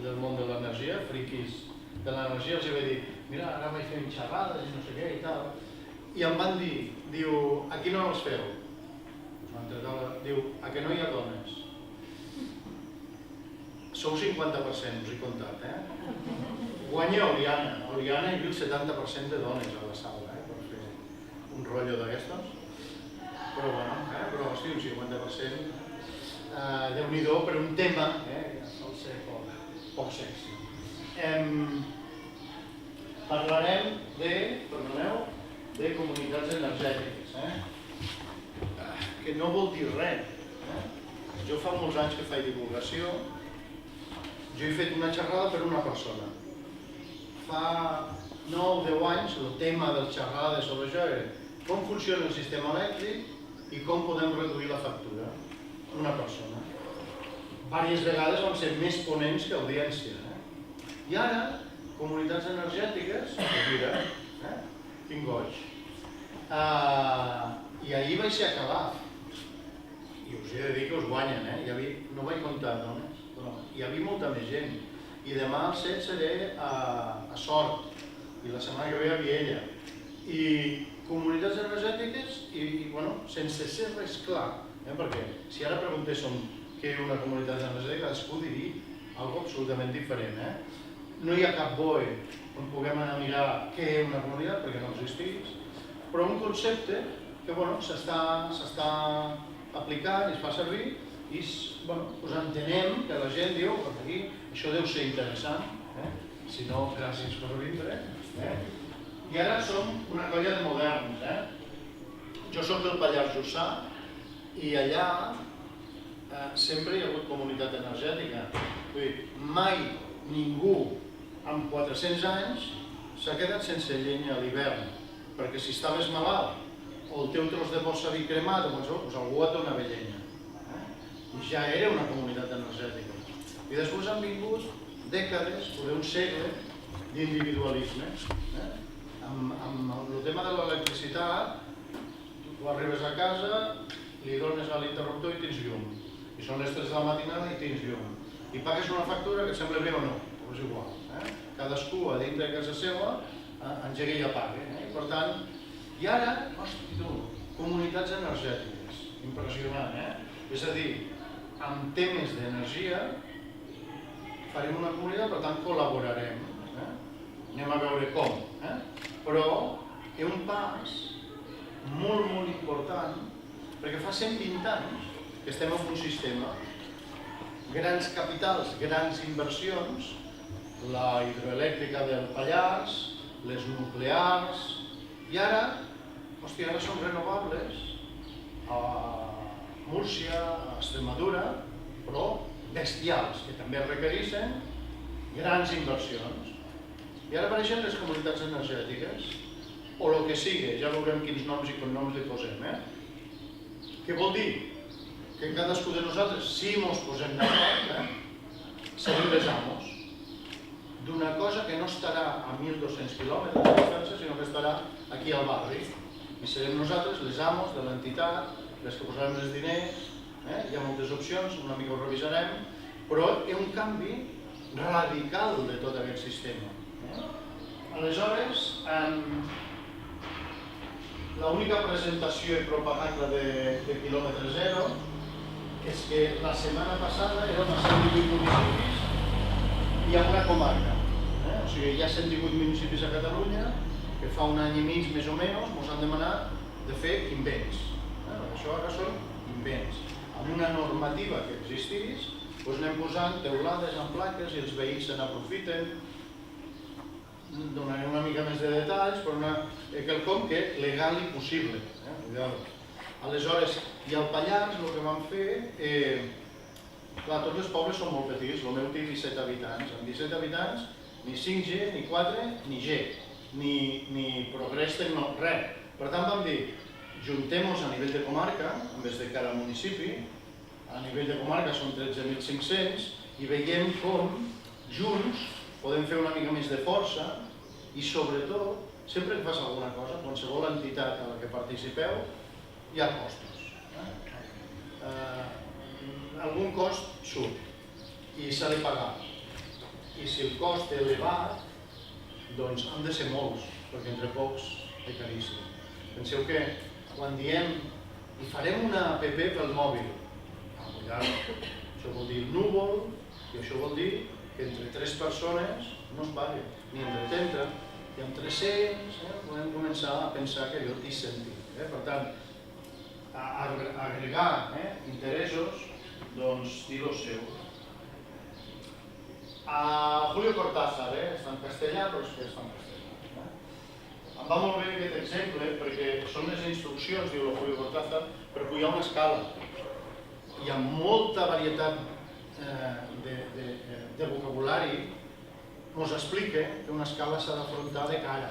del món de l'energia, friquis de l'energia, els vaig dir, mira, ara vaig fent xerrades i no sé què i tal, i em van dir, diu, aquí no els feu. Diu, a que no hi ha dones? Sou 50%, us he contat, Guanya Oliana. Oliana hi havia el 70% de dones a la sala, per fer un rotllo d'aquestos. Però bueno, però hosti, un 50%, Déu-n'hi-do per un tema, sol ser poc sexy. Parlarem de comunitats energètiques, que no vol dir res. Jo fa molts anys que faig divulgació, jo he fet una xerrada per una persona. Fa 9 o 10 anys el tema de les xerrades sobre això era com funciona el sistema elèctric i com podem reduir la factura. Una persona. Vàries vegades vam ser més ponents que audiència. I ara, comunitats energètiques, mira, quin goig. I ahir vaig ser a Calaf. I us he de dir que us guanyen, no vaig comptar dones, però hi havia molta més gent. I demà al 7 seré a Sort, i la setmana que ve a Viella. I comunitats energètiques, i bueno, sense ser res clar, perquè si ara preguntéssim què és una comunitat energètica, cadascú diria alguna cosa absolutament diferent. No hi ha cap BOE on puguem anar a mirar què és una comunitat, perquè no existeix, però un concepte que s'està aplicant i es fa servir i entenem que la gent diu que això deu ser interessant, si no, gràcies per vindre. I ara som una colla de moderns. Jo soc del Pallars Jussà i allà sempre hi ha hagut comunitat energètica. Mai ningú en 400 anys s'ha quedat sense llenya a l'hivern, perquè si estaves malalt o el teu tros de bosc s'havia cremat, doncs algú et donava llenya. I ja era una comunitat energètica. I després han vingut dècades, o un segle, d'individualisme. Amb el tema de l'electricitat, tu arribes a casa, li dones a l'interruptor i tens llum. I són les 3 de la matinada i tens llum. I pagues una factura que et sembla bé o no, però és igual. Cadascú a dintre de casa seva engega i apaga. Per tant, i ara, hosti tu, comunitats energètiques. Impressionant, És a dir, amb temes d'energia farem una comunitat, per tant col·laborarem. Anem a veure com. Però és un pas molt, molt important, perquè fa 120 anys que estem en un sistema, grans capitals, grans inversions, la hidroelèctrica del Pallars, les nuclears, i ara, ara són renovables a Múrcia, a Extremadura, però bestials, que també requereixen grans inversions. I ara apareixen les comunitats energètiques, o el que sigui, ja veurem quins noms i cognoms li posem. Què vol dir? Que cadascú de nosaltres, si ens posem d'acord, serem les amos d'una cosa que no estarà a 1.200 quilòmetres de distància, sinó que estarà aquí al barri. I serem nosaltres les amos de l'entitat, les que posarem els diners, hi ha moltes opcions, una mica ho revisarem, però és un canvi radical de tot aquest sistema. Aleshores, l'única presentació i propaganda de quilòmetre zero és que la setmana passada érem a 118 municipis i a una comarca. O sigui, hi ha 118 municipis a Catalunya que fa un any i mig més o menys ens han demanat de fer invents. Això ara són invents. Amb una normativa que existís, anem posant teulades amb plaques i els veïns se n'aprofiten. Donaré una mica més de detalls, però quelcom que és legal i possible. Aleshores, i al Pallars el que vam fer, clar, tots els pobles són molt petits, el meu té 17 habitants. Amb 17 habitants, ni 5G, ni 4, ni G, ni progrés tecnològic, res. Per tant, vam dir, juntem-nos a nivell de comarca, en vez de cada municipi, a nivell de comarca són 13.500, i veiem com, junts, podem fer una mica més de força i, sobretot, sempre que fas alguna cosa, qualsevol entitat a la que participeu, hi ha costos. Algun cost surt i s'ha de pagar. I si el cost és elevat, doncs han de ser molts, perquè entre pocs és caríssim. Penseu que quan diem i farem una app pel mòbil, això vol dir núvol, i això vol dir que entre 3 persones no es pagui, ni entre 30, i amb 300 podem començar a pensar que allò té sentit. Per tant, agregar interessos, doncs dir lo seu. Julio Cortázar, està en castellà, però és que està en castellà. Em va molt bé aquest exemple perquè són les instruccions, diu Julio Cortázar, per pujar una escala. Hi ha molta varietat de vocabulari que ens explica que una escala s'ha d'afrontar de cara.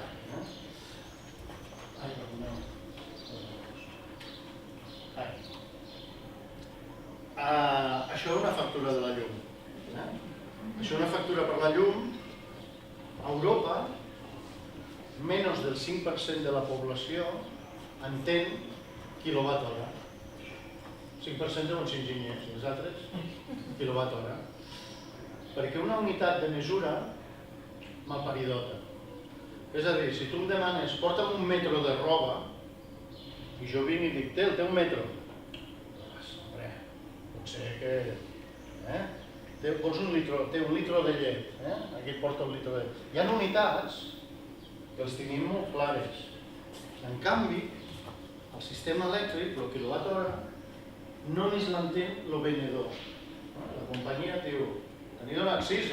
Això és una factura de la llum. Això és una factura per la llum. A Europa, menys del 5% de la població entén quilowatt-hora. 5% de uns enginyers, els altres, quilowatt-hora. Perquè una unitat de mesura m'aparidota. És a dir, si tu em demanes, porta'm un metro de roba, i jo vinc i dic, té un metro. Hombre, potser que... Vols un litro, té un litro de llet, aquí et porta un litro de llet. Hi ha unitats que els tenim molt clares. En canvi, el sistema elèctric, el quilowatt-hora, només l'entén el venedor. La companyia diu, t'han donat 6,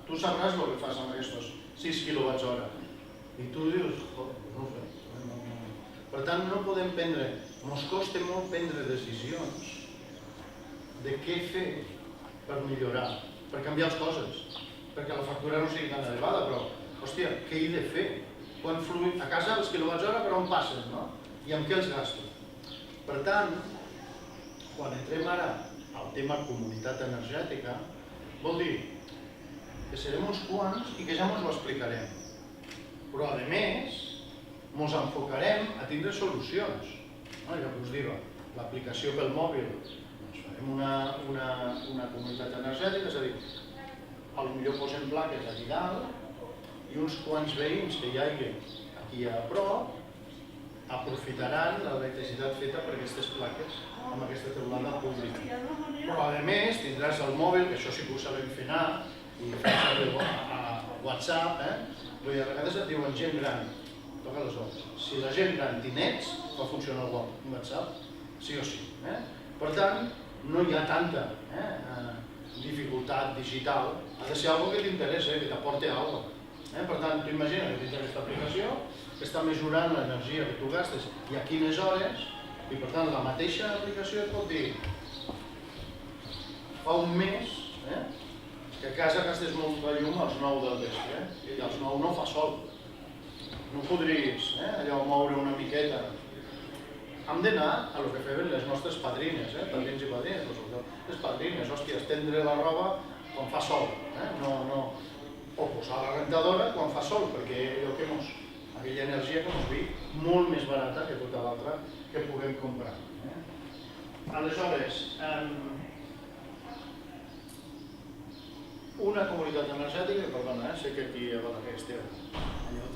tu sabràs el que fas amb aquests 6 quilowatts-hora. I tu dius, no ho sé. Per tant, no podem prendre, ens costa molt prendre decisions de què fer per millorar, per canviar les coses, perquè la factura no sigui tan elevada, però, hòstia, què he de fer? Quan fluïm a casa els quilowatts-hora per on passen, no? I amb què els gasto? Per tant, quan entrem ara al tema comunitat energètica, vol dir que serem uns quants i que ja ens ho explicarem. Però, a més, ens enfocarem a tindre solucions. Ja que us dic, l'aplicació pel mòbil, farem una comunitat energètica, és a dir, potser posem plaques aquí dalt i uns quants veïns que hi hagi aquí a prop aprofitaran l'electricitat feta per aquestes plaques amb aquesta teulada pública. Però a més tindràs el mòbil, que això sí que ho sabem fer anar, i a WhatsApp, a vegades et diuen gent gran, toca les hores. Si la gent gran té nets, va funcionar el WhatsApp, sí o sí. Per tant, no hi ha tanta dificultat digital, ha de ser alguna que t'interessa, que t'aporti alguna cosa. Per tant, tu imagina que tens aquesta aplicació que està mesurant l'energia que tu gastes i a quines hores, i per tant la mateixa aplicació et pot dir fa un mes que a casa gastes molta llum als 9 del vespre i als 9 no fa sol. No podries allò moure una miqueta. Hem d'anar a lo que feien les nostres padrines, padrins i padrines, les padrines, hòstia, estendre la roba quan fa sol, o posar la rentadora quan fa sol, perquè aquella energia que ens ve molt més barata que tota l'altra que puguem comprar. Aleshores, una comunitat energètica, perdona, sé que aquí esteu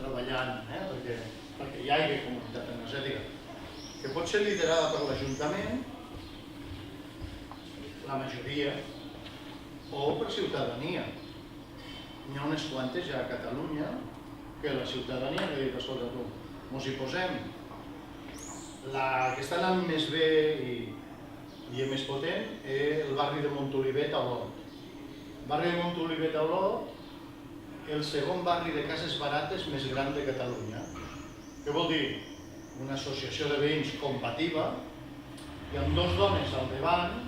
treballant perquè hi hagi comunitat energètica, que pot ser liderada per l'Ajuntament, la majoria, o per ciutadania. N'hi ha unes quantes ja a Catalunya que la ciutadania ha dit, escolta tu, ens hi posem. La que està anant més bé i és més potent és el barri de Montolivet a Olot. El barri de Montolivet a Olot és el segon barri de cases barates més gran de Catalunya. Què vol dir? Una associació de veïns combativa i amb dos dones al davant,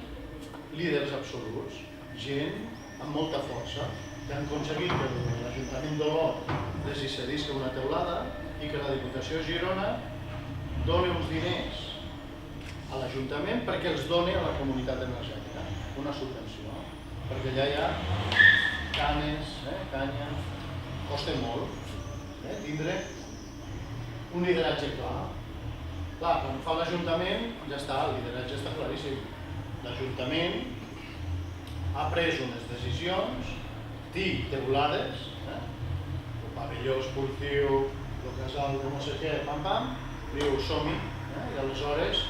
líders absoluts, gent amb molta força, que han aconseguit que l'Ajuntament d'Olot les hi cedisca una teulada i que la Diputació de Girona doni uns diners a l'Ajuntament perquè els doni a la comunitat energètica, una subvenció, perquè allà hi ha canes, canya, costa molt tindre un lideratge clar. Clar, quan fa l'Ajuntament ja està, el lideratge està claríssim. L'Ajuntament ha pres unes decisions, sortir teulades, el pavelló esportiu, el casal de no sé què, pam, diu som-hi, i aleshores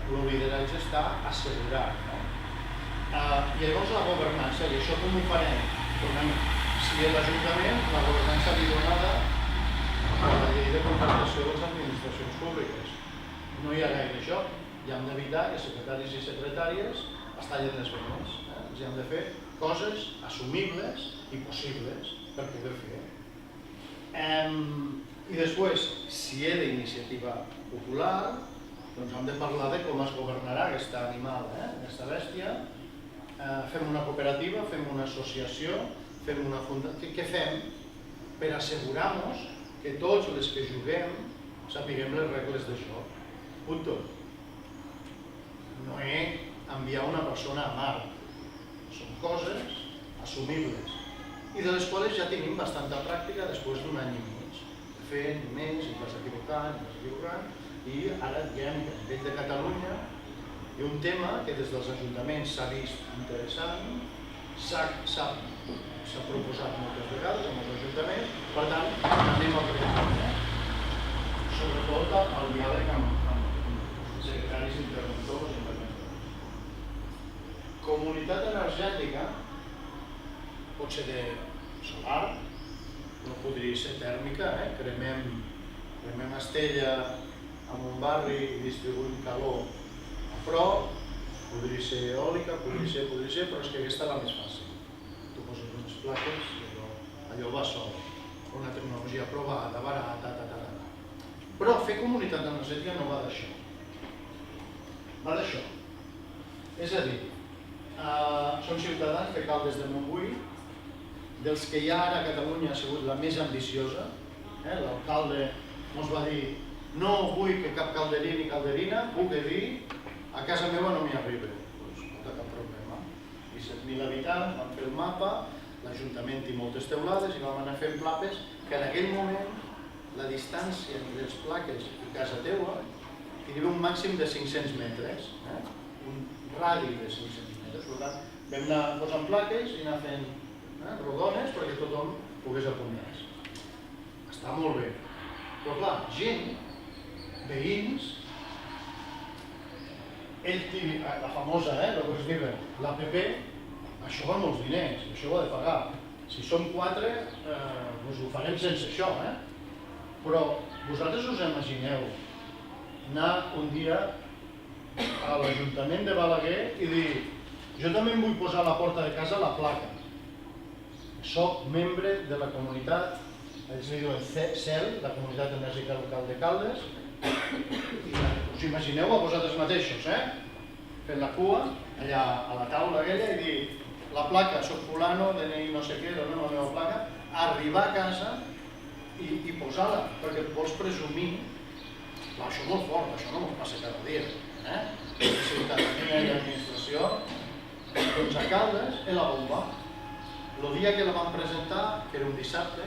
el lideratge està assegurat. I llavors la governança, i això com ho farem? Si l'Ajuntament, la governança li donada a la llei de contractació de les administracions públiques. No hi ha gaire joc, i hem d'evitar que secretaris i secretàries es tallen les venes. Els hem de fer coses assumibles i possibles per poder fer. I després, si és d'iniciativa popular, doncs hem de parlar de com es governarà aquest animal, aquesta bèstia. Fem una cooperativa, fem una associació, fem una fundació. Què fem per assegurar-nos que tots els que juguem sapiguem les regles de joc? Punto. No és enviar una persona a Mart. Són coses assumibles i de les quals ja tenim bastanta pràctica després d'un any i mig. Fent més, i vas equivocant, i ara diem que a nivell de Catalunya hi ha un tema que des dels ajuntaments s'ha vist interessant, s'ha proposat moltes vegades amb els ajuntaments, per tant, anem a preguntar. Sobretot el diàleg amb secretaris interventors. Comunitat energètica pot ser de solar, no podria ser tèrmica, cremem estella en un barri i distribuïm calor a prop, podria ser eòlica, podria ser, però és que aquesta és la més fàcil. Tu poses unes plaques i allò va sol, una tecnologia provada, barata, Però fer comunitat energètica no va d'això. Va d'això. És a dir, són ciutadans de Caldes de Montbui, dels que hi ha ara a Catalunya ha sigut la més ambiciosa. L'alcalde ens va dir no vull que cap calderí ni calderina pugui dir a casa meva no m'hi arriba. Doncs no té cap problema. 17.000 habitants, vam fer el mapa, l'Ajuntament té moltes teulades i vam anar fent plapes que en aquell moment la distància entre les plaques i casa teua tenia un màxim de 500 metres, un radi de 500 metres. Per tant, vam anar posant plaques i anar fent rodones perquè tothom pogués apuntar-se. Està molt bé. Però clar, gent, veïns, la famosa, el que es diu, l'APP, això va molts diners, això ho ha de pagar. Si som 4, ho farem sense això, però vosaltres us imagineu anar un dia a l'Ajuntament de Balaguer i dir jo també em vull posar a la porta de casa la placa. Soc membre de la comunitat, ells li diuen CEL, la Comunitat Enèrgica Local de Caldes, i us imagineu a vosaltres mateixos, fent la cua allà a la taula aquella i dir la placa, soc fulano, DNI no sé què, dona la meva placa, arribar a casa i posar-la, perquè vols presumir. Això és molt fort, això no m'ho passa cada dia. La ciutadania i l'administració, doncs a Caldes, és la bomba. El dia que la vam presentar, que era un dissabte,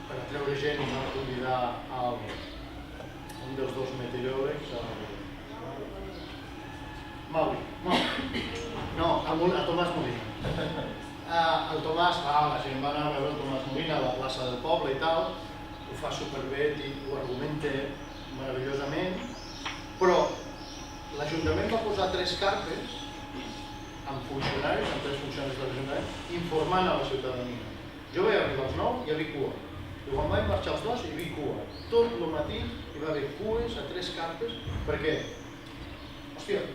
per atreure gent i no convidar un dels dos meteoròlegs, Mauri, a Tomàs Molina. El Tomàs, la gent va anar a veure el Tomàs Molina a la plaça del poble i tal, ho fa superbé, ho argumenta meravellosament, però l'Ajuntament va posar 3 carpes amb funcionaris, amb 3 funcionaris de l'Ajuntament, informant a la ciutadania. Jo vaig arribar als 9 i hi havia cua. I quan vaig marxar als 2 hi havia cua. Tot el matí hi va haver cues a 3 carpes, perquè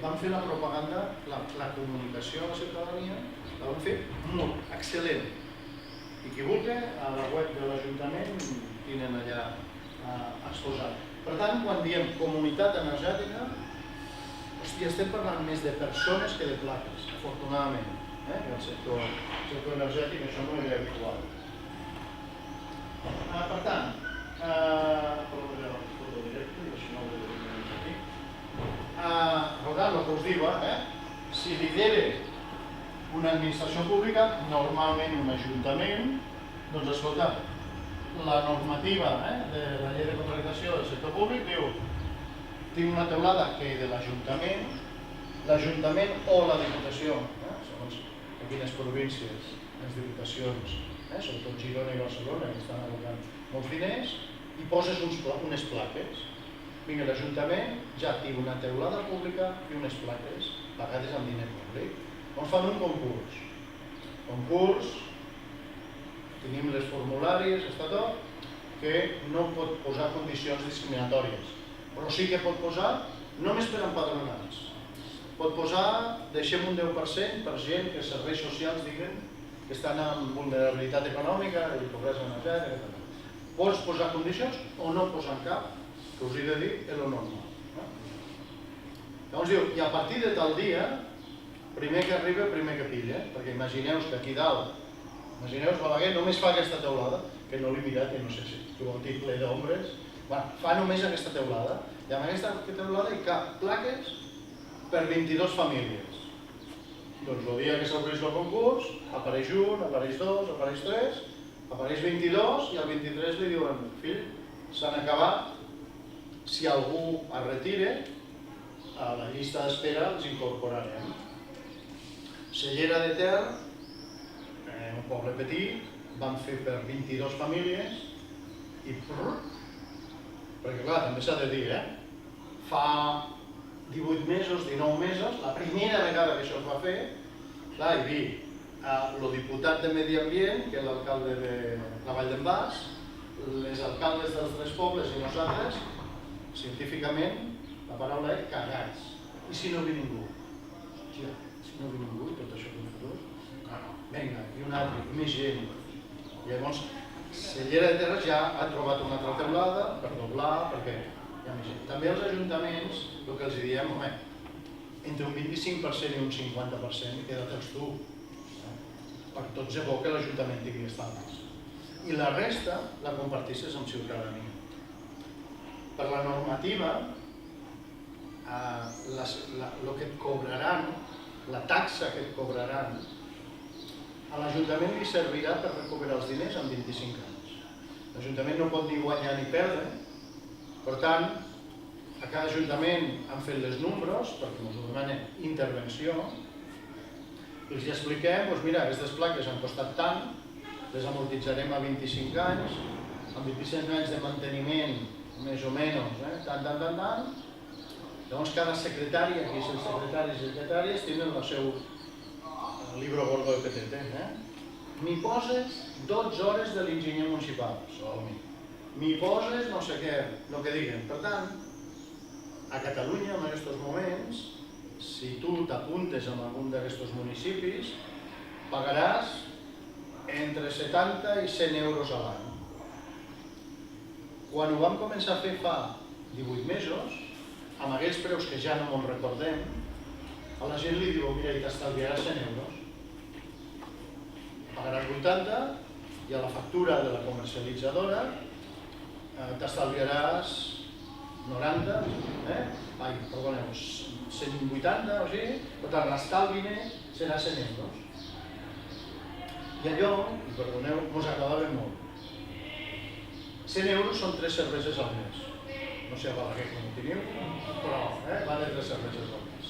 vam fer la propaganda, la comunicació a la ciutadania, la vam fer molt excel·lent. I qui vulgui, a la web de l'Ajuntament tenen allà exposat. Per tant, quan diem comunitat energètica, estem parlant més de persones que de plaques, afortunadament. El sector energètic això no era habitual. Per tant, rodant el que us diu, si lidera una administració pública, normalment un ajuntament, doncs escolta, la normativa de la llei de contractació del sector públic diu tinc una teulada que és de l'Ajuntament o la Diputació, segons a quines províncies les diputacions, sobretot Girona i Barcelona, que estan abocant molts diners, i poses unes plaques. Vinga, l'Ajuntament ja activa una teulada pública i unes plaques pagades amb diner públic. On fan un concurs. Tenim les formularis, està tot, que no pot posar condicions discriminatòries, però sí que pot posar només per empadronats. Pot posar, deixem un 10% per gent que serveis socials diguen que estan en vulnerabilitat econòmica i pobresa energètica. Pots posar condicions o no posar cap, que us he de dir, és el normal. Llavors diu, i a partir de tal dia, primer que arriba, primer que pilla, perquè imagineu que aquí dalt, Balaguer només fa aquesta teulada, que no l'he mirat i no sé si tu ho dit ple d'ombres, fa només aquesta teulada, i amb aquesta teulada hi cap plaques per 22 famílies. Doncs el dia que s'obreix el concurs, apareix un, apareix dos, apareix tres, apareix 22 i al 23 li diuen, fill, s'han acabat, si algú es retira, a la llista d'espera els incorporarem. Cellera de Ter, un poble petit, van fer per 22 famílies i perquè clar, també s'ha de dir, fa 18 mesos, 19 mesos, la primera vegada que això es va fer, clar, hi havia el diputat de Medi Ambient, que és l'alcalde de la Vall d'en Bas, les alcaldes dels tres pobles i nosaltres, científicament, la paraula és cagats. I si no ve ningú? Hòstia, si no ve ningú i tot això que no vinga, i un altre, i més gent. Llavors, Cellera de Terres ja ha trobat una altra teulada per doblar, perquè hi ha més gent. També els ajuntaments, el que els diem, home, entre un 25% i un 50% queda-te'ls tu. Per tots és bo que l'Ajuntament tingui estalvis. I la resta la compartisses amb ciutadania. Per la normativa, el que et cobraran, la taxa que et cobraran, a l'Ajuntament li servirà per recuperar els diners en 25 anys. L'Ajuntament no pot ni guanyar ni perdre, per tant, a cada Ajuntament han fet les números, perquè ens ho demanen intervenció, i els expliquem, doncs mira, aquestes plaques han costat tant, les amortitzarem a 25 anys, amb 25 anys de manteniment, més o menys, tant. Llavors cada secretari, aquí els secretaris i secretàries, tenen el seu libro gordo de PTT. M'hi poses 12 hores de l'enginyer municipal, m'hi poses no sé què, el que diguen. Per tant, a Catalunya, en aquests moments, si tu t'apuntes en algun d'aquests municipis, pagaràs entre 70 i 100 euros a l'any. Quan ho vam començar a fer fa 18 mesos, amb aquells preus que ja no me'n recordem, a la gent li diu, mira, i t'estalviaràs 100 euros. Pagaràs 80 i a la factura de la comercialitzadora t'estalviaràs 90, perdoneu, 180 o sigui, per tant l'estalvi net serà 100 euros. I allò, i perdoneu, mos agradava molt. 100 euros són 3 cerveses al mes. No sé a Balaguer com ho teniu, però va de 3 cerveses al mes.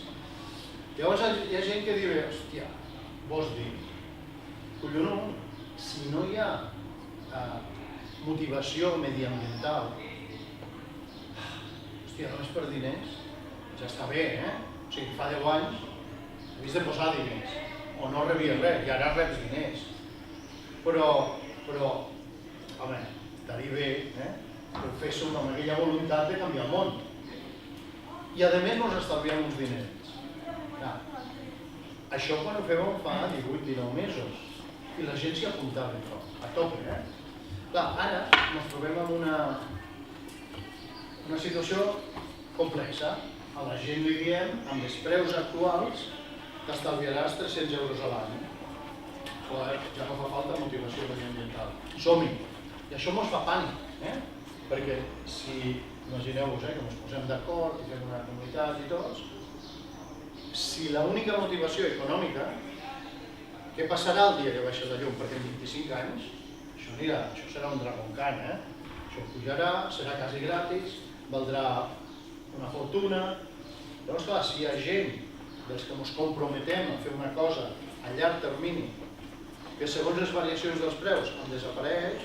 Llavors hi ha gent que diu, hòstia, vols dir, collonó, si no hi ha motivació mediambiental, hòstia, només per diners, ja està bé, O sigui, fa 10 anys havies de posar diners, o no rebies res, i ara reps diners. Però, home, estaria bé, que ho féssiu amb aquella voluntat de canviar el món. I a més ens estalviem uns diners. Això quan ho fèiem fa 18-19 mesos, i la gent s'hi apuntava a tope. Ara ens trobem en una situació complexa. A la gent li diem, amb els preus actuals, t'estalviaràs 300 euros a l'any. Ja no fa falta motivació mediambiental. Som-hi! I això mos fa pànic, perquè si, imagineu-vos, que ens posem d'acord i fem una comunitat i tots, si l'única motivació econòmica, què passarà el dia que baixa la llum? Perquè en 25 anys això serà un dragoncant, això pujarà, serà quasi gratis, valdrà una fortuna. Llavors, clar, si hi ha gent dels que ens comprometem a fer una cosa a llarg termini que segons les variacions dels preus en desapareix,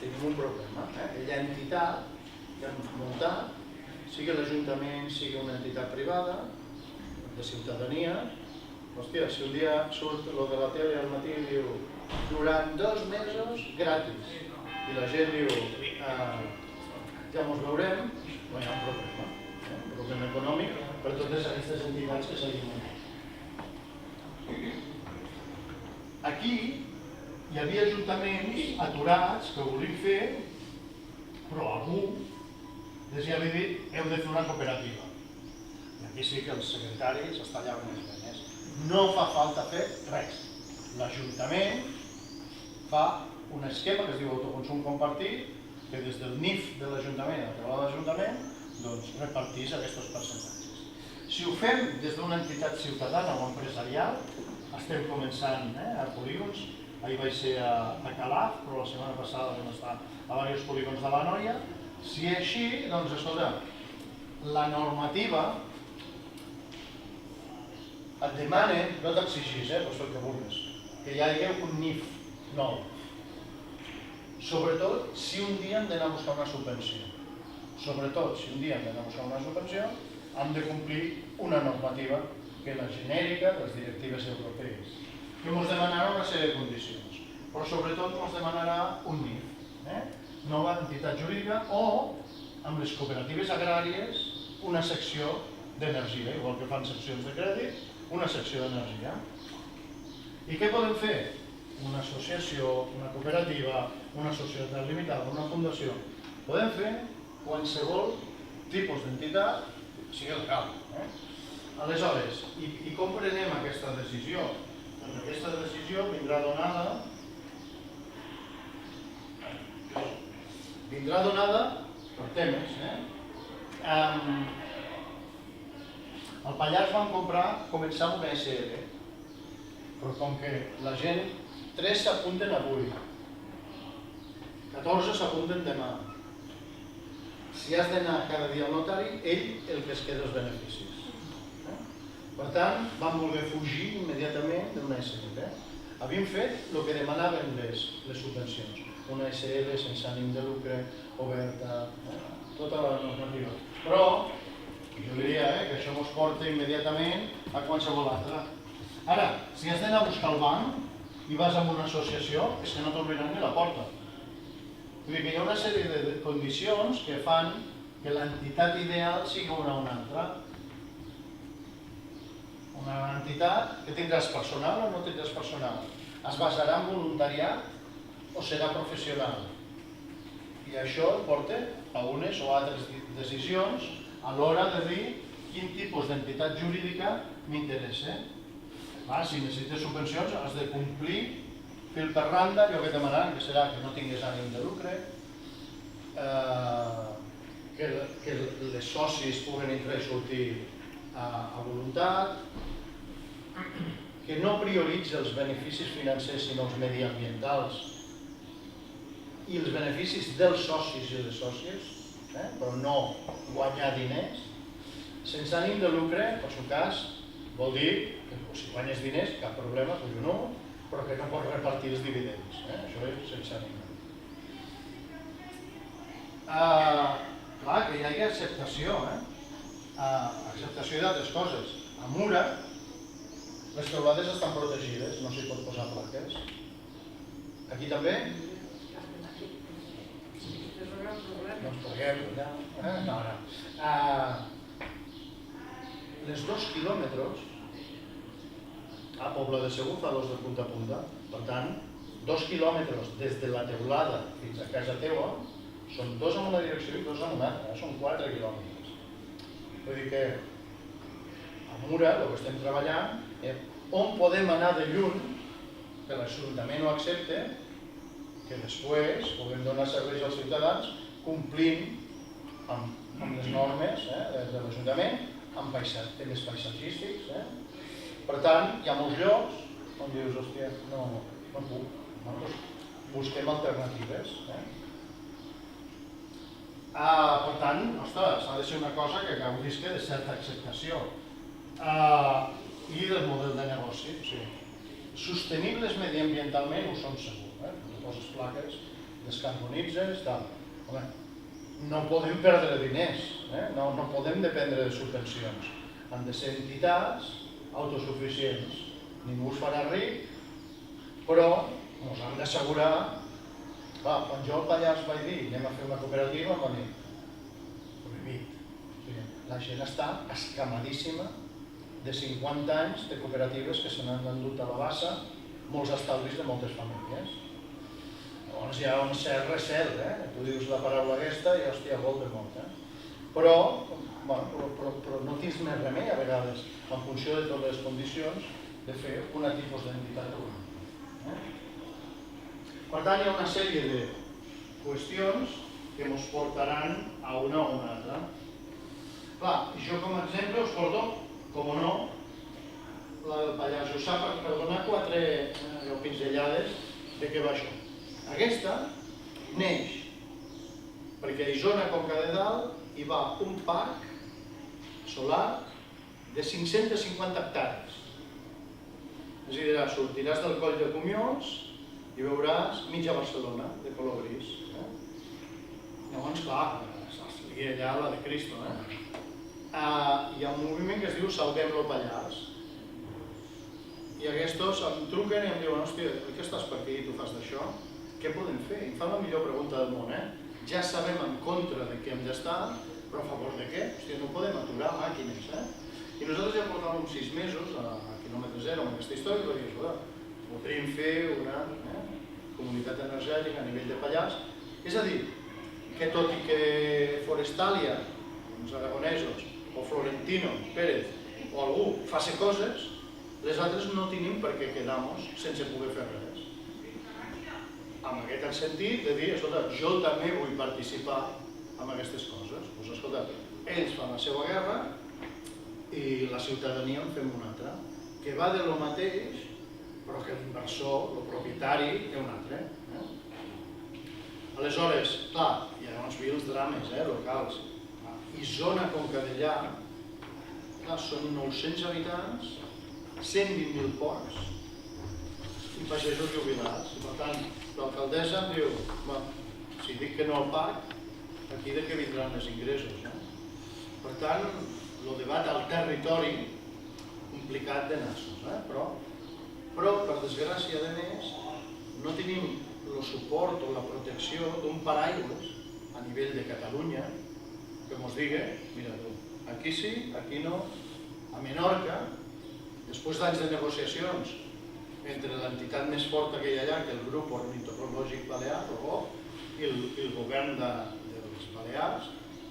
tenim un problema. Aquella entitat que hem muntat, sigui l'Ajuntament, sigui una entitat privada, de ciutadania, hòstia, si un dia surt lo de la tele al matí i diu durant 2 mesos gratis, i la gent diu ja mos veurem, no hi ha un problema, un problema econòmic per totes aquestes entitats que s'hagin muntat. Aquí hi havia ajuntaments aturats que ho volien fer, però algú els havia dit heu de fer una cooperativa. I aquí sí que els secretaris es tallaven les venes. No fa falta fer res. L'Ajuntament fa un esquema que es diu autoconsum compartit, que des del NIF de l'Ajuntament a la taula de l'Ajuntament repartís aquests percentatges. Si ho fem des d'una entitat ciutadana o empresarial, estem començant a polígons. Ahir vaig ser a Calaf, però la setmana passada vam estar a diversos polígons de l'Anoia. Si és així, doncs, escolta, la normativa et demana, no t'exigís, pots fer el que vulguis, que hi hagi un NIF nou. Sobretot si un dia hem d'anar a buscar una subvenció. Sobretot si un dia hem d'anar a buscar una subvenció, hem de complir una normativa que és la genèrica de les directives europees, que ens demanarà una sèrie de condicions, però sobretot ens demanarà un NIF, nova entitat jurídica, o amb les cooperatives agràries una secció d'energia, igual que fan seccions de crèdit, una secció d'energia. I què podem fer? Una associació, una cooperativa, una societat limitada, una fundació. Podem fer qualsevol tipus d'entitat, sigui legal. Aleshores, i com prenem aquesta decisió? Doncs aquesta decisió vindrà donada per temes. Al Pallars vam començar amb una SL, però com que la gent, 3 s'apunten avui, 14 s'apunten demà. Si has d'anar cada dia al notari, ell el que es queda els beneficis. Per tant, vam voler fugir immediatament d'una SL. Havíem fet el que demanaven les subvencions. Una SL sense ànim de lucre, oberta, tota la normativa. Però jo diria que això ens porta immediatament a qualsevol altra. Ara, si has d'anar a buscar el banc i vas a una associació, és que no t'obriran ni la porta. Vull dir que hi ha una sèrie de condicions que fan que l'entitat ideal sigui una o una altra. Una entitat que tindràs personal o no tindràs personal. Es basarà en voluntariat o serà professional. I això porta a unes o altres decisions a l'hora de dir quin tipus d'entitat jurídica m'interessa. Si necessites subvencions has de complir fil per randa allò que demanaran, que serà que no tinguis ànim de lucre, que les socis puguen entrar i sortir a voluntat, que no prioritza els beneficis financers sinó els mediambientals i els beneficis dels socis i les sòcies, però no guanyar diners. Sense ànim de lucre, per seu cas, vol dir que si guanyes diners, cap problema, no, però que no pots repartir els dividends. Això és sense ànim de lucre. Clar, que hi hagi acceptació, acceptació d'altres coses. A Mura, les teulades estan protegides, no s'hi pot posar plaques. Aquí també? No ens pleguem, no. Les 2 quilòmetres, a Pobla de Segur fa 2 de punta a punta, per tant, 2 quilòmetres des de la teulada fins a casa teua són 2 en una direcció i 2 en una altra, són 4 quilòmetres. Vull dir que a Mura el que estem treballant és on podem anar de lluny, que l'Ajuntament ho accepte, que després puguem donar serveis als ciutadans complint amb les normes de l'Ajuntament, amb temes paisatgístics. Per tant, hi ha molts llocs on dius, hòstia, no puc, doncs busquem alternatives. Per tant, ostres, ha de ser una cosa que gaudisca de certa acceptació. I del model de negoci, sí. Sostenibles mediambientalment ho són segur, tu poses plaques, descarbonitzes, tal. Home, no podem perdre diners, no podem dependre de subvencions. Han de ser entitats autosuficients. Ningú es farà ric, però ens han d'assegurar. Quan jo al Pallars vaig dir anem a fer una cooperativa, em van dir prohibit. La gent està escamadíssima de 50 anys de cooperatives que se n'han endut a la bassa molts estalvis de moltes famílies. Llavors hi ha un cert recel, tu dius la paraula aquesta i hòstia, Voldemort. Però no tens més remei a vegades, en funció de totes les condicions, de fer un tipus d'entitat urbana. Per tant, hi ha una sèrie de qüestions que ens portaran a una o una altra. Clar, jo com a exemple us porto, com no, la del Pallars Jussà, per donar 4 pinzellades de què va això. Aquesta neix perquè a Isona, Conca de Dalt, hi va un parc solar de 550 hectàrees. És a dir, sortiràs del coll de Cumiols i veuràs mitja Barcelona de color gris. Llavors, clar, seria allà la de Cristo. Hi ha un moviment que es diu Salvem-lo Pallars. I aquests em truquen i em diuen, hòstia, que estàs per aquí i tu fas d'això? Què podem fer? I em fan la millor pregunta del món. Ja sabem en contra de què hem d'estar, però a favor de què? Hòstia, no podem aturar màquines. I nosaltres ja portàvem 6 mesos a quilòmetre zero amb aquesta història i vam dir, escolta, podríem fer una comunitat energètica a nivell de Pallars. És a dir, que tot i que Forestalia, els aragonesos, o Florentino Pérez, o algú faci coses, les altres no tenim per què quedar-nos sense poder fer res. En aquest sentit de dir, escolta, jo també vull participar en aquestes coses. Doncs escolta, ells fan la seva guerra i la ciutadania en fem una altra, que va de lo mateix, però que l'inversor, el propietari, té un altre. Aleshores, clar, hi ha uns vils drames locals. Isona, Conca Dellà, són 900 habitants, 120.000 porcs i pagesos jubilats. Per tant, l'alcaldessa em diu, si dic que no al parc, aquí de què vindran els ingressos? Per tant, el debat al territori complicat de nassos, però per desgràcia de més no tenim el suport o la protecció d'un paraigües a nivell de Catalunya que ens digui, mira tu, aquí sí, aquí no. A Menorca, després d'anys de negociacions entre l'entitat més forta que hi ha allà, que és el Grup Ornitològic Balear, i el govern de les Balears,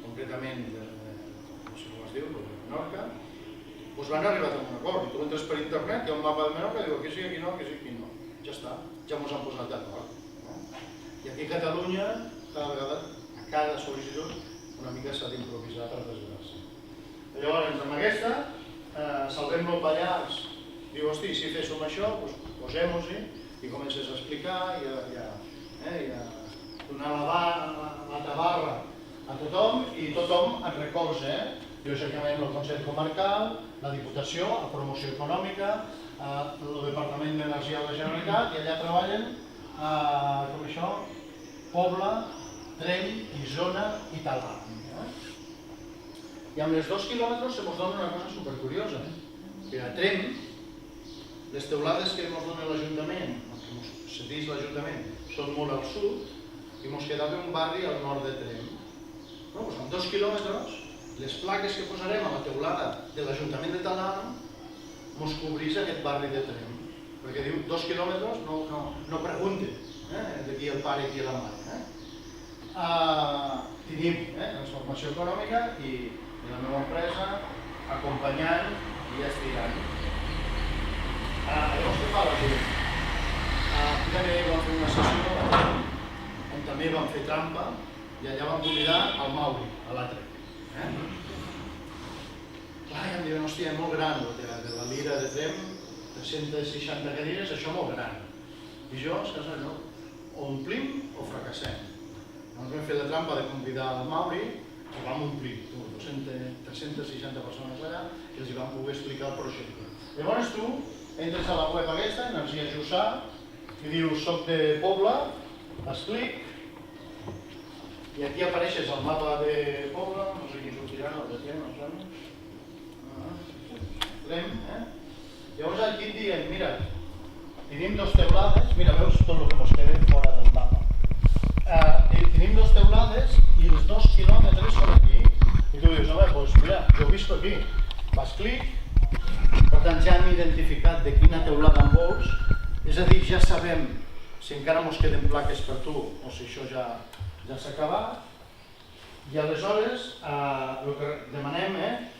concretament, no sé com es diu, de Menorca, doncs van arribar a un acord. I tu entres per internet, hi ha un mapa de Menorca i diu aquí sí, aquí no, aquí sí, aquí no. Ja està, ja ens han posat d'acord. I aquí a Catalunya, cada vegada, a cada sol·licitud, una mica s'ha d'improvisar per desgràcia. Llavors, amb aquesta, Salvem-lo Pallars, diu, hosti, si féssim això, posem-ho-hi i comences a explicar i a donar la tabarra a tothom i tothom et recolza. Lògicament el Consell Comarcal, la Diputació, la Promoció Econòmica, el Departament d'Energia de la Generalitat, i allà treballen, com això, Pobla, Tremp, Isona i Talarn. I amb els 2 quilòmetres se ens dona una cosa supercuriosa. Que a Tremp, les teulades que ens dona l'Ajuntament, que ens cedeix l'Ajuntament, són molt al sud i ens quedava un barri al nord de Tremp. Doncs amb 2 quilòmetres, les plaques que posarem a la teulada de l'Ajuntament de Talarn ens cobrís aquest barri de Tremp. Perquè diu 2 quilòmetres, no pregunte de qui el pare i qui la mare. Tenim transformació econòmica i la meva empresa acompanyant i estirant. Llavors què fa la gent? Aquí també vam fer una sessió on també vam fer trampa i allà vam convidar el Mauri, a l'altre. Clar, i em diuen, hòstia, és molt gran de la Lira de Tremp, 360 cadires, això molt gran. I jo, no, o omplim o fracassem. Llavors vam fer la trampa de convidar el Mauri i vam omplir 360 persones allà i els vam poder explicar el projecte. Llavors tu entres a la web aquesta, Energia Jussà, i dius soc de Pobla, fas clic, i aquí apareixes el mapa de Pobla, no sé qui sortirà, el de Tiem, el Joan. Llavors aquí et diem, mira, tenim dos teulades, mira, veus tot el que ens queda fora del mapa. Tenim dos teulades i els 2 quilòmetres són aquí. I tu dius, home, doncs mira, jo visc aquí. Fas clic, per tant ja hem identificat de quina teulada en vols, és a dir, ja sabem si encara ens queden plaques per tu o si això ja s'ha acabat. I aleshores el que demanem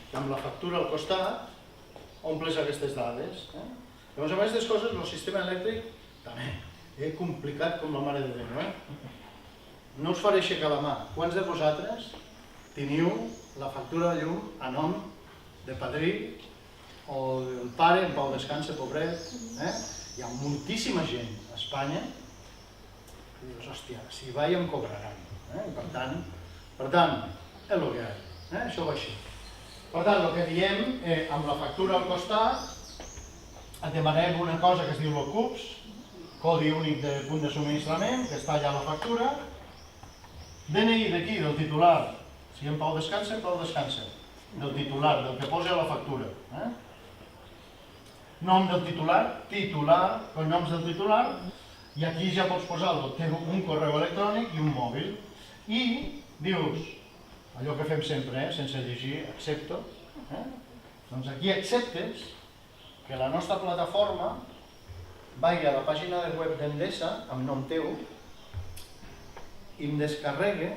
que amb la factura al costat omples aquestes dades. Llavors, amb aquestes coses, el sistema elèctric també és complicat com la mare de Déu. No us faré aixecar la mà. Quants de vosaltres teniu la factura de llum a nom de padrí o del pare, en pau descanse, pobret? Hi ha moltíssima gent a Espanya que dius, hòstia, si va ja em cobraran. Per tant, és el que hi ha. Això va així. Per tant, el que diem, amb la factura al costat, et demanem una cosa que es diu LOCUPS, codi únic de punt de subministrament, que està allà a la factura, DNI d'aquí, del titular, si en Pau descansa, del titular, del que posa a la factura. Nom del titular, cognoms del titular, i aquí ja pots posar un correu electrònic i un mòbil. I dius, allò que fem sempre, sense llegir, accepto. Doncs aquí acceptes que la nostra plataforma vagi a la pàgina de web d'Endesa, amb nom teu, i em descarregue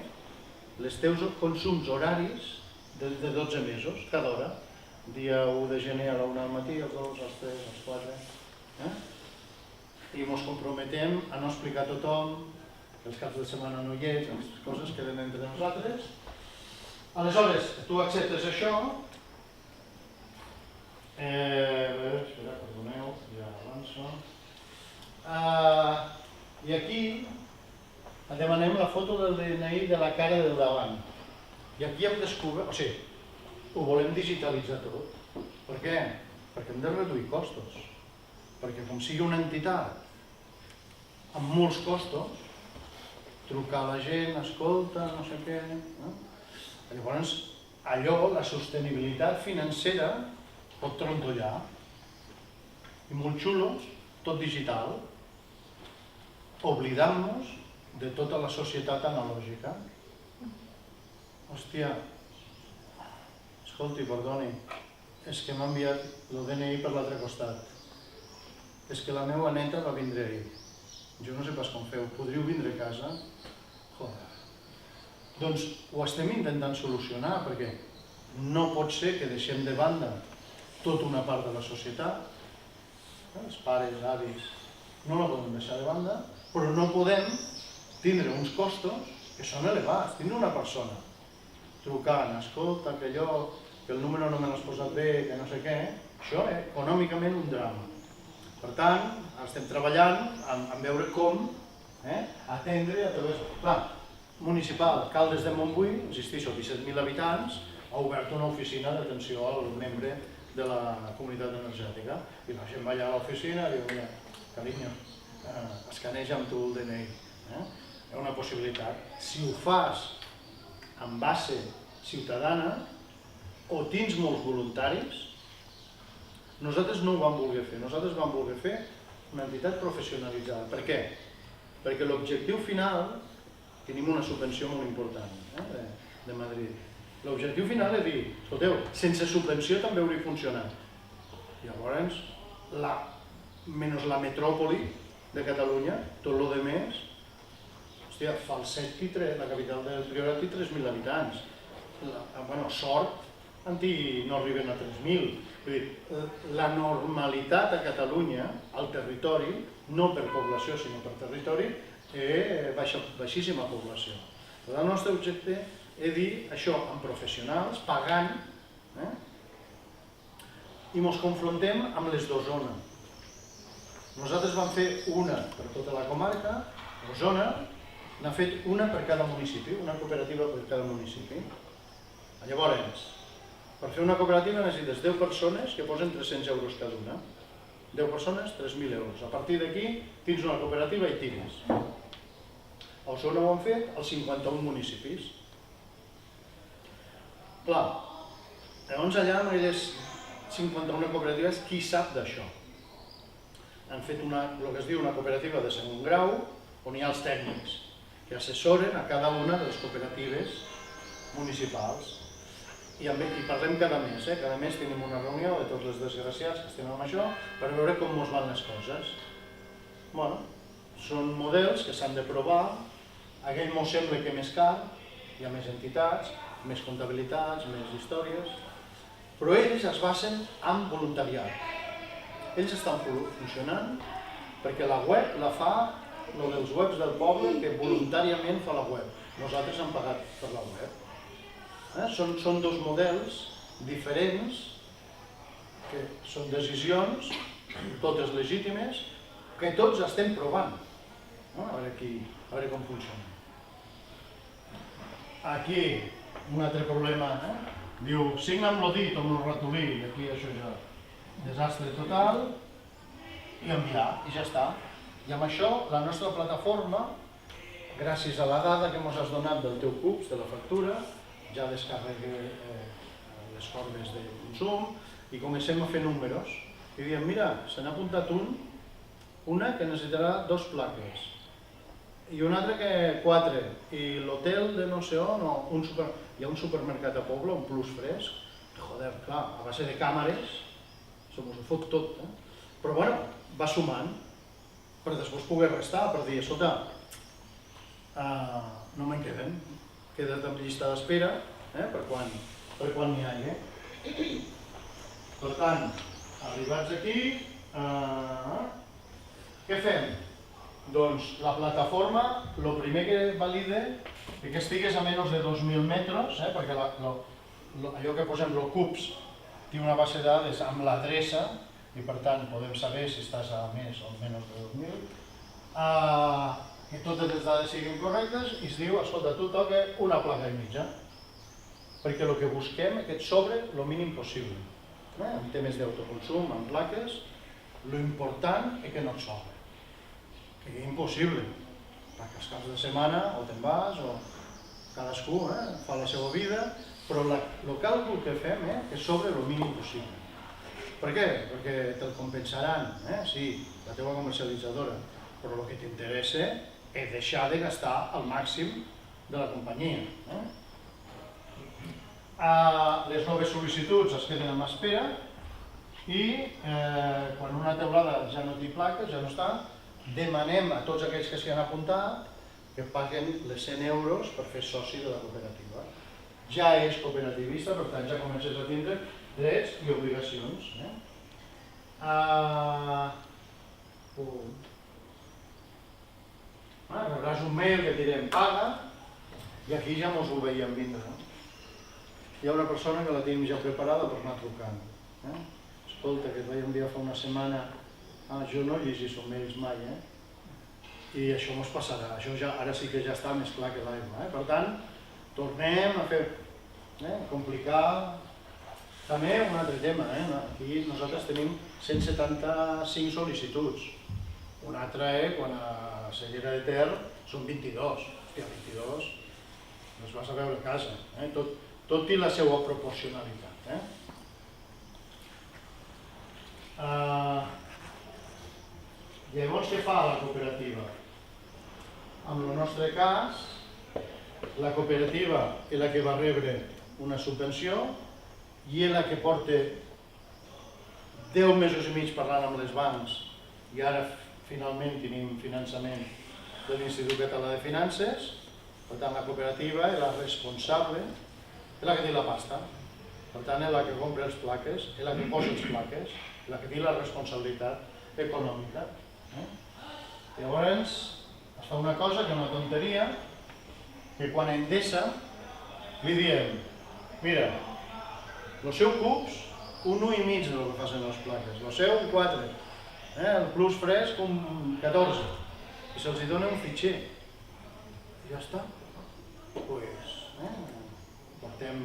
els teus consums horaris de 12 mesos, cada hora. Dia 1 de gener a la 1 del matí, els 2, els 3, els 4. I ens comprometem a no explicar a tothom que els caps de setmana no hi ets, les coses queden entre nosaltres. Aleshores, tu acceptes això. Espera, perdoneu, ja avanço. I aquí demanem la foto del DNI de la cara del davant. I aquí hem descobert, o sigui, ho volem digitalitzar tot. Per què? Perquè hem de reduir costos. Perquè com sigui una entitat amb molts costos, trucar a la gent, escolta, no sé què... Llavors, allò, la sostenibilitat financera, pot trontollar. I molt xulo, tot digital, oblidant-nos de tota la societat analògica. Hòstia, escolti, perdoni, és que m'ha enviat el DNI per l'altre costat. És que la meva neta va vindre ahir. Jo no sé pas com feu, podríeu vindre a casa? Joder. Doncs ho estem intentant solucionar, perquè no pot ser que deixem de banda tota una part de la societat, els pares, avis, no la podem deixar de banda, però no podem tindre uns costos que són elevats. Tindre una persona trucant, escolta, que allò, que el número no me l'has posat bé, que no sé què, això és econòmicament un drama. Per tant, estem treballant en veure com atendre a través... Clar, municipal, Caldes de Montbui, insisteixo, 17.000 habitants, ha obert una oficina d'atenció al membre de la comunitat energètica. I la gent va allà a l'oficina i diu, mira, carinyo, escaneja amb tu el DNI. Hi ha una possibilitat. Si ho fas en base ciutadana o tens molts voluntaris, nosaltres no ho vam voler fer. Nosaltres vam voler fer una entitat professionalitzada. Per què? Perquè l'objectiu final, tenim una subvenció molt important de Madrid. L'objectiu final és dir, escolteu, sense subvenció també hauria funcionat. Llavors, menys la metròpoli de Catalunya, tot el que més, hòstia, Falset, la capital del Priorat, té 3.000 habitants. Bueno, Sort, no arriben a 3.000. La normalitat a Catalunya, al territori, no per població, sinó per territori, és baixíssima població. El nostre objecte és dir això amb professionals, pagant, i ens confrontem amb les d'Osona. Nosaltres vam fer una per tota la comarca, Osona n'ha fet una per cada municipi, una cooperativa per cada municipi. Llavors, per fer una cooperativa necessites 10 persones que posen 300 euros cada una. 10 persones, 3.000 euros. A partir d'aquí tens una cooperativa i tires. A Osona ho han fet als 51 municipis. Clar, llavors allà amb aquelles 51 cooperatives, qui sap d'això? Han fet el que es diu una cooperativa de segon grau, on hi ha els tècnics que assessoren a cada una de les cooperatives municipals. I parlem cada mes, cada mes tenim una reunió de tots els desgraciats que estem amb això per veure com ens van les coses. Bueno, són models que s'han de provar, aquell m'ho sembla que més car, hi ha més entitats, més comptabilitats, més històries, però ells es basen en voluntariat. Ells estan funcionant perquè la web la fa el dels webs del poble que voluntàriament fa la web. Nosaltres hem pagat per la web. Són dos models diferents, que són decisions, totes legítimes, que tots estem provant. A veure com funciona. Aquí, un altre problema. Diu, signa amb el dit o amb el ratolí, i aquí això ja... desastre total, i enviar, i ja està. I amb això, la nostra plataforma, gràcies a la dada que ens has donat del teu CUPS, de la factura, ja descarregué les corbes de consum i comencem a fer números. I diem, mira, se n'ha apuntat una que necessitarà 2 plaques, i una altra que 4, i l'hotel de no sé on, hi ha un supermercat a Pobla, un Plus Fresc, joder, clar, a base de càmeres, se mos ho fot tot, però bueno, va sumant, per després poder restar, per dir, escolta, no me'n queden, queda't amb llista d'espera, per quan n'hi hagi. Per tant, arribats aquí, què fem? Doncs la plataforma, el primer que valida és que estigues a menys de 2.000 metres, perquè allò que posem el CUPS té una base de dades amb l'adreça i per tant podem saber si estàs a més o menys de 2.000, que totes les dades siguin correctes i es diu, escolta, tu toca una placa i mitja, perquè el que busquem és que et sobre el mínim possible. En temes d'autoconsum, en plaques, l'important és que no et sobre, que és impossible, perquè els caps de setmana o te'n vas o cadascú fa la seva vida, però el càlcul que fem és sobre el mínim possible. Per què? Perquè te'l compensaran, sí, la teva comercialitzadora, però el que t'interessa és deixar de gastar al màxim de la companyia. Les noves sol·licituds es queden en espera i quan una teulada ja no té plaques, ja no està, demanem a tots aquells que s'hi han apuntat que paguen les 100 euros per fer soci de la cooperativa. Ja és cooperativista, per tant ja comences a tindre drets i obligacions. Rebràs un mail que direm paga i aquí ja mos ho veiem vindre. Hi ha una persona que la tenim ja preparada per anar trucant. Escolta, que et veia un dia fa una setmana, jo no llegis els mails mai, i això mos passarà, això ara sí que ja està més clar que l'aigua. Per tant, tornem a fer complicar. També un altre tema, aquí nosaltres tenim 175 sol·licituds. Un altre quan a Cellera de Ter són 22. Hòstia, 22, les vas a veure a casa. Tot té la seva proporcionalitat. Llavors, què fa la cooperativa? En el nostre cas, la cooperativa és la que va rebre una subvenció i és la que porta 10 mesos i mig parlant amb les bancs i ara finalment tenim finançament de l'Institut Català de Finances. Per tant, la cooperativa és la responsable, és la que té la pasta, per tant és la que compra les plaques, és la que posa les plaques, és la que té la responsabilitat econòmica. Llavors, es fa una cosa que és una tonteria, que quan a Endesa li diem, mira, el seu CUPS, un 1,5 del que facin les plaques, el seu un 4, el Plus Fresc un 14, i se'ls dona un fitxer. I ja està. Doncs, portem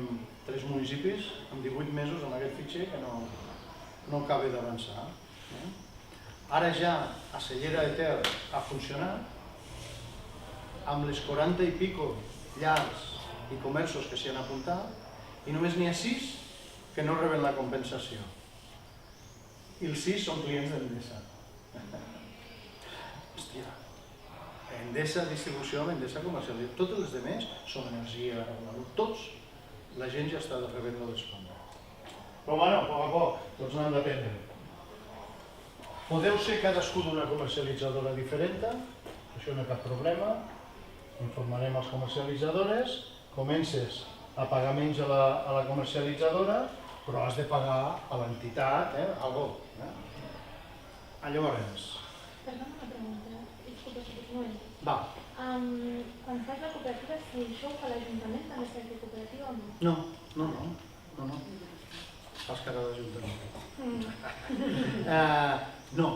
3 municipis amb 18 mesos amb aquest fitxer que no acaba d'avançar. Ara ja a Cellera de Ter ha funcionat, amb les 40 i pico llars i comerços que s'hi han apuntat, i només n'hi ha 6 que no reben la compensació. I els 6 són clients d'Endesa. Hòstia, Endesa distribució, Endesa comercialització, totes les demés són energia, tots, la gent ja està rebent el descompte. Però bueno, a poc a poc, tots n'han d'aprendre. Podeu ser cadascú d'una comercialitzadora diferent, això no hi ha cap problema, informarem els comercialitzadores, comences a pagar menys a la comercialitzadora, però has de pagar a l'entitat, algo. Llavors... Perdona una pregunta, disculpa, Noel. Va. Quan fas la cooperativa, si això ho fa l'Ajuntament, també s'ha de fer cooperativa o no? No. Fas cara d'Ajuntament. No.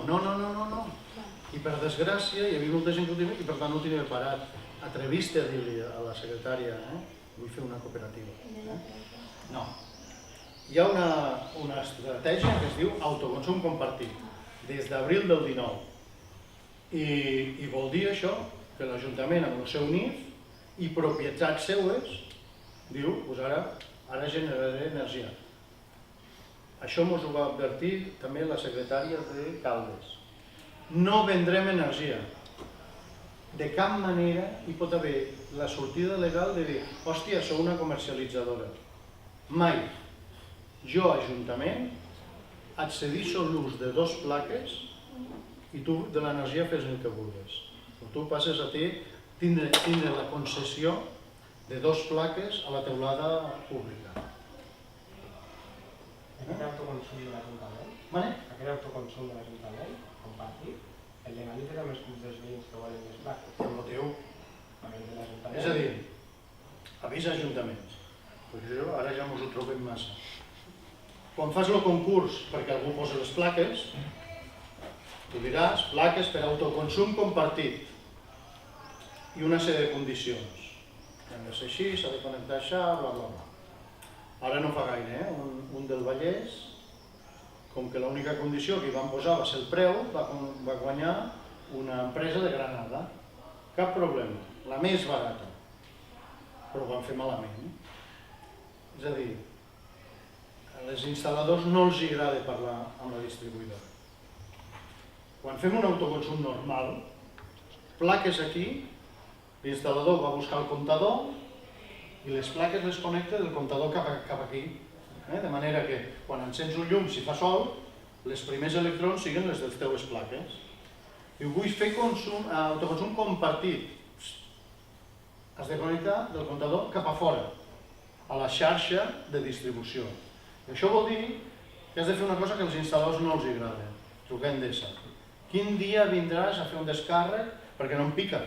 I per desgràcia, hi havia molta gent que ho tenia i per tant ho tenia parat. Atreviste a dir-li a la secretària, vull fer una cooperativa. No. Hi ha una estratègia que es diu autoconsum compartit, des d'abril del 19. I vol dir això, que l'Ajuntament amb el seu NIF i propietats seues diu, doncs ara generaré energia. Això ens ho va advertir també la secretària de Caldes. No vendrem energia. De cap manera hi pot haver la sortida legal de dir, hòstia, sou una comercialitzadora. Mai. Jo, Ajuntament, et cedixo l'ús de 2 plaques i tu de l'energia fes el que vulguis. Tu passes a tindre la concessió de 2 plaques a la teulada pública. Aquest autoconsum de l'Ajuntament? Vale? Aquest autoconsum de l'Ajuntament, compartit, el legalitza amb els clubs dels veïns que volen les plaques. El motiu. És a dir, avisa ajuntaments, perquè ara ja ens ho trobem massa. Quan fas el concurs perquè algú posa les plaques, tu diràs plaques per autoconsum compartit i una sèrie de condicions. Han de ser així, s'ha de connectar això, bla bla bla. Ara no fa gaire, un del Vallès, com que l'única condició que hi van posar va ser el preu, va guanyar una empresa de Granada. Cap problema, la més barata, però ho van fer malament. És a dir, als instal·ladors no els agrada parlar amb la distribuïdora. Quan fem un autoconsum normal, plaques aquí, l'instal·lador va buscar el comptador i les plaques les connecta del comptador cap aquí. De manera que quan encens un llum, si fa sol, les primers electrons siguin les de les teues plaques. Diu, vull fer autoconsum compartit. Has de connectar del comptador cap a fora, a la xarxa de distribució. I això vol dir que has de fer una cosa que als instal·ladors no els agrada. Trucar a Endesa. Quin dia vindràs a fer un descàrrec perquè no em pica,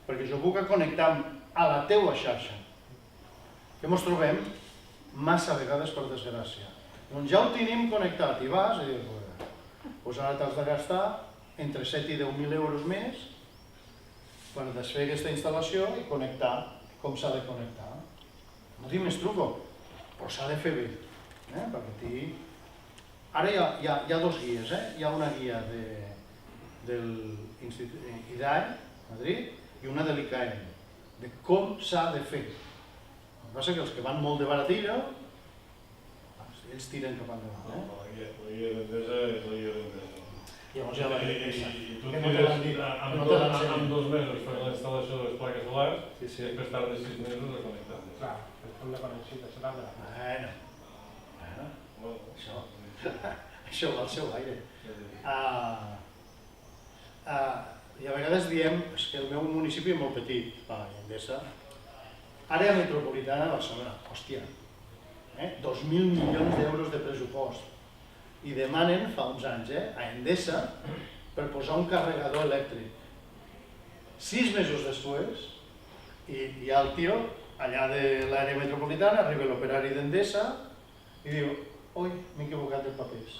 perquè jo puc connectar a la teua xarxa. Que ens trobem massa vegades per desgràcia. Doncs ja ho tenim connectat i vas i dius, doncs ara t'has de gastar entre 7 i 10.000 euros més per desfer aquesta instal·lació i connectar com s'ha de connectar. No tinc més truco, però s'ha de fer bé. Ara hi ha 2 guies. Hi ha una guia de l'IDAE, Madrid, i una de l'ICAE, de com s'ha de fer. El que passa és que els que van molt de baratilla, ells tiren cap endavant. La guia d'Endesa és la guia d'Endesa. Llavors ja la guia I tu tires amb 2 mesos per la instal·lació de les plaques solars i després tardes 6 mesos a connectar. Clar, és com la connexió de solar de la placa. Això va al seu aire. I a vegades diem que el meu municipi és molt petit, Endesa. Àrea metropolitana de Barcelona, hòstia, 2.000 milions d'euros de pressupost. I demanen, fa uns anys, a Endesa per posar un carregador elèctric. 6 mesos després, i hi ha el tio allà de l'àrea metropolitana, arriba l'operari d'Endesa i diu, oi, m'he equivocat de papers.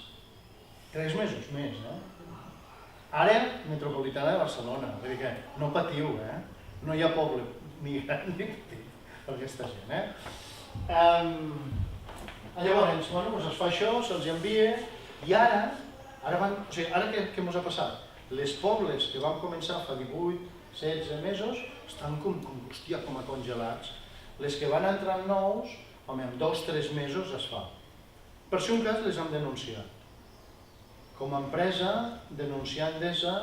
3 mesos més, Àrea metropolitana de Barcelona, vull dir que no patiu, no hi ha poble ni gran ni petit per aquesta gent. Llavors, es fa això, se'ls envia, i ara Ara què ens ha passat? Les pobles que van començar fa 18, 16 mesos estan com a congelats. Les que van entrar nous, en 2-3 mesos es fa. Per si un cas les hem denunciat. Com a empresa, denunciar Endesa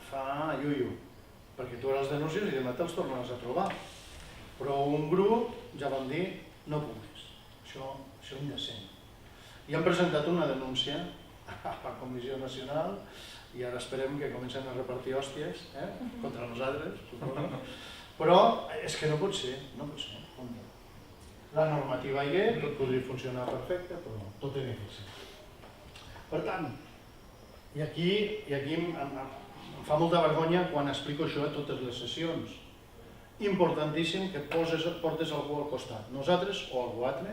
fa iuiu, perquè tu ara els denuncies i demà te'ls tornes a trobar. Però un grup ja van dir no puc més, això és indecent. I han presentat una denúncia a la Comissió Nacional i ara esperem que comencen a repartir hòsties contra nosaltres, suposo. Però és que no pot ser, no pot ser. La normativa hi és, tot podria funcionar perfecte, però tot és difícil. Per tant, i aquí em fa molta vergonya quan explico això a totes les sessions. Importantíssim que portes algú al costat, nosaltres o algú altre,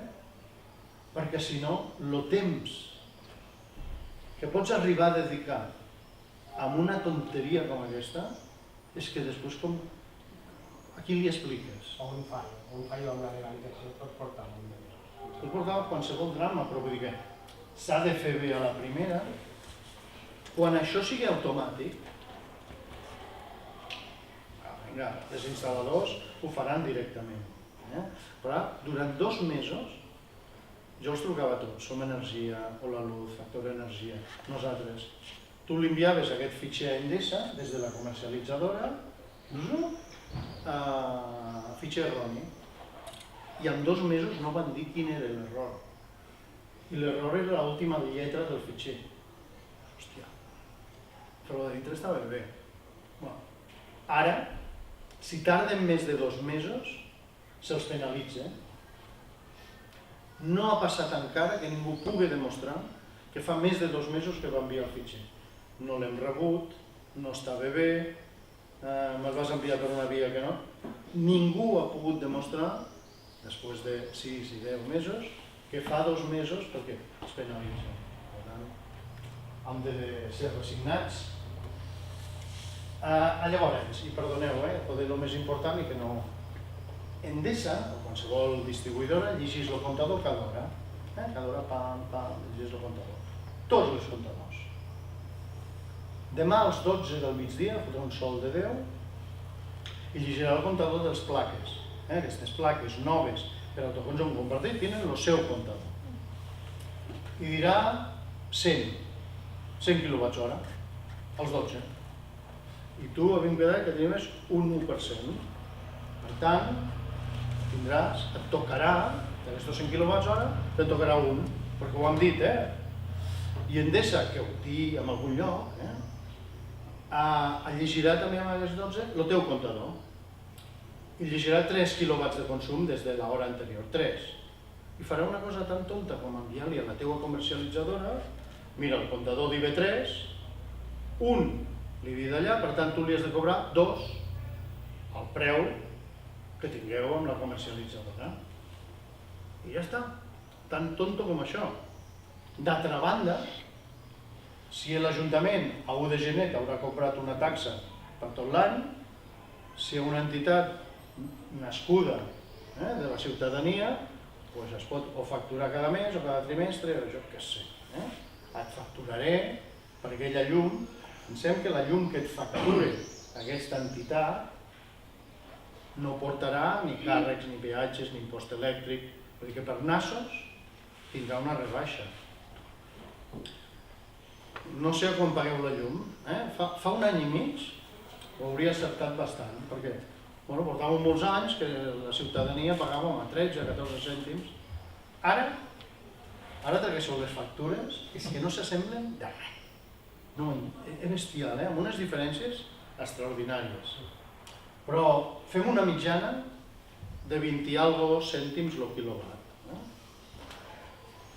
perquè si no, el temps que pots arribar a dedicar a una tonteria com aquesta, és que després a qui li expliques? O un fallo amb la legalització pot portar un mes. Pot portar qualsevol drama, però vull dir que s'ha de fer bé a la primera. Quan això sigui automàtic, vinga, els instal·ladors ho faran directament. Però durant 2 mesos jo els trucava a tots, Som Energia, Hola Luz, Factor Energia, nosaltres. Tu li enviaves aquest fitxer a Endesa des de la comercialitzadora, fitxer erroni, i en 2 mesos no van dir quin era l'error. I l'error era l'última lletra del fitxer. Hòstia, però de dintre estava bé. Ara, si tarden més de 2 mesos, se'ls penalitza. No ha passat encara que ningú pugui demostrar que fa més de 2 mesos que va enviar el fitxer. No l'hem rebut, no estava bé, me'l vas enviar per una via que no. Ningú ha pogut demostrar, després de 6 i 10 mesos, que fa 2 mesos perquè es penalitza. Per tant, hem de ser resignats. Llavors, i perdoneu, poder el més important i que no... Endesa, o qualsevol distribuïdora, llegís el comptador cada hora. Cada hora, llegís el comptador. Tots els comptadors. Demà als 12 del migdia fotrà un sol de Déu i llegirà el comptador dels plaques. Aquestes plaques noves per autoconsum compartit tenen el seu comptador. I dirà 100 kWh als 12. I tu a ben quedat que tenies un 1%. Per tant, et tocarà, d'aquests 100 kWh, te'n tocarà un, perquè ho hem dit, I Endesa, que ho digui en algun lloc, llegirà també amb aquests 12 el teu comptador. I llegirà 3 kW de consum des de l'hora anterior, 3. I farà una cosa tan tonta com enviar-li a la teua comercialitzadora, mira, el comptador d'IB3, un li ve d'allà, per tant tu li has de cobrar 2 al preu que tingueu amb la comercialitzadora. I ja està, tan tonto com això. D'altra banda, si l'Ajuntament a 1 de gener t'haurà comprat una taxa per tot l'any, si una entitat nascuda de la ciutadania es pot o facturar cada mes o cada trimestre, o jo què sé. Et facturaré per aquella llum, pensem que la llum que et facture aquesta entitat no portarà ni càrrecs, ni peatges, ni impost elèctric, perquè per nassos tindrà una rebaixa. No sé quan pagueu la llum, fa un any i mig ho hauria acceptat bastant, perquè portàvem molts anys que la ciutadania pagava a 13-14 cèntims. Ara traguéssiu les factures, és que no s'assemblen de res. No, és bestial, amb unes diferències extraordinàries. Però fem una mitjana de 20 i algo cèntims el quilowatt.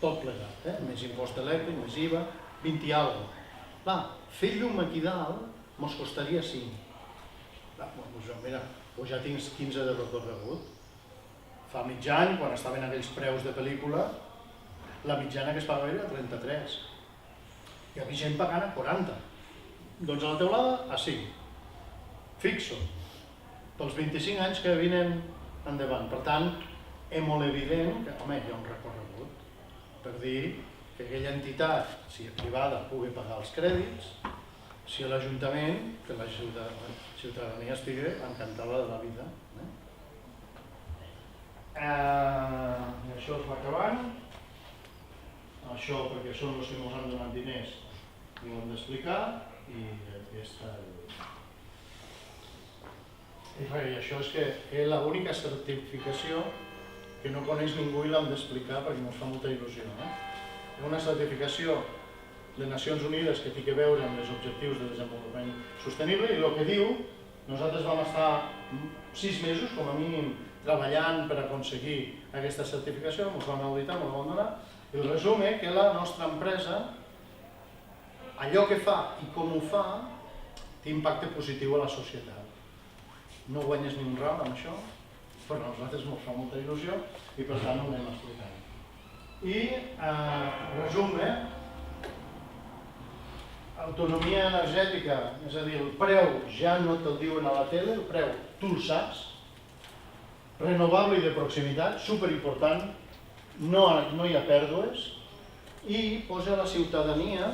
Tot plegat, més impost elèctric, més IVA, 20 i algo. Clar, fer llum aquí dalt mos costaria 5. Mira, ja tinc 15 de recorregut. Fa mig any, quan estaven aquells preus de pel·lícula, la mitjana que es pagava era 33. Hi havia gent pagant a 40. Doncs a la teulada, a 5. Fixo. Pels 25 anys que vinen endavant. Per tant, és molt evident que, home, hi ha un recorregut per dir que aquella entitat, si és privada, pugui pagar els crèdits, si l'Ajuntament, que la ciutadania estigui encantada de la vida. I això es va acabant. Això, perquè són els que ens han donat diners, ho hem d'explicar, i aquesta... I això és que és l'única certificació que no coneix ningú i l'hem d'explicar perquè ens fa molta il·lusió. És una certificació de Nacions Unides que té a veure amb els objectius de desenvolupament sostenible i el que diu, nosaltres vam estar 6 mesos com a mínim treballant per aconseguir aquesta certificació, ens vam auditar, ens vam donar, i el resum és que la nostra empresa, allò que fa i com ho fa, té impacte positiu a la societat. No guanyes ni un ral amb això, però a nosaltres ens fa molta il·lusió i per tant ho anem explicant. I resum, autonomia energètica, és a dir, el preu ja no te'l diuen a la tele, el preu tu el saps, renovable i de proximitat, superimportant, no hi ha pèrdues, i posa la ciutadania,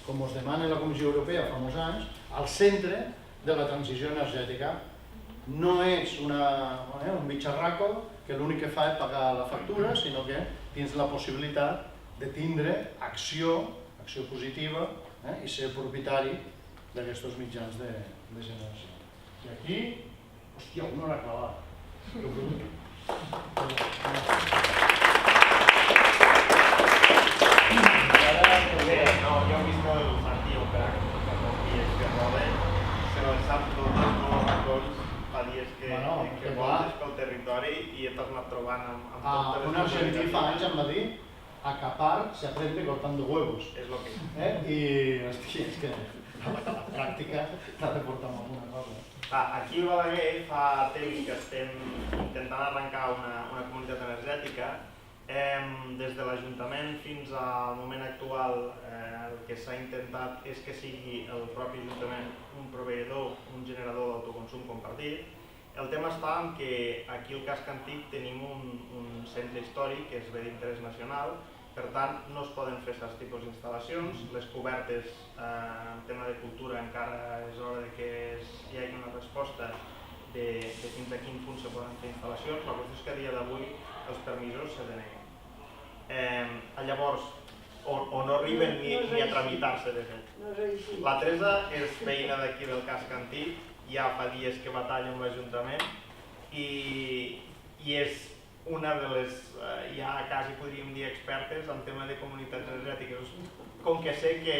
com us demana la Comissió Europea fa molts anys, al centre de la transició energètica. No és un bitxarraco que l'únic que fa és pagar la factura, sinó que tens la possibilitat de tindre acció positiva i ser propietari d'aquests mitjans de generació. I aquí, hòstia, un hora clavat. No, yo mismo el Martí Crack, i és que roda, se les sap tots els nous racons fa dies que voltes pel territori i he tornat trobant amb totes les... Un argentí fa anys em va dir acapar se aprende cortando huevos. És el que... I, hòstia, és que la pràctica t'ha de portar amb alguna cosa. Aquí a Balaguer fa temps que estem intentant arrencar una comunitat energètica. Des de l'Ajuntament fins al moment actual el que s'ha intentat és que sigui el propi Ajuntament un proveïdor, un generador d'autoconsum compartit. El tema està en que aquí al Casc Antic tenim un centre històric que és bé d'interès nacional, per tant no es poden fer aquests tipus d'instal·lacions. Les cobertes en tema de cultura encara és hora que hi hagi una resposta de fins a quin punt se poden fer instal·lacions. La qüestió és que a dia d'avui els permisos se deneguen. Llavors, o no arriben ni a tramitar-se de fet. La Teresa és veïna d'aquí del Casc Antic, ja fa dies que batalla amb l'Ajuntament i és una de les, ja quasi podríem dir, expertes en tema de comunitats energètiques. Com que sé que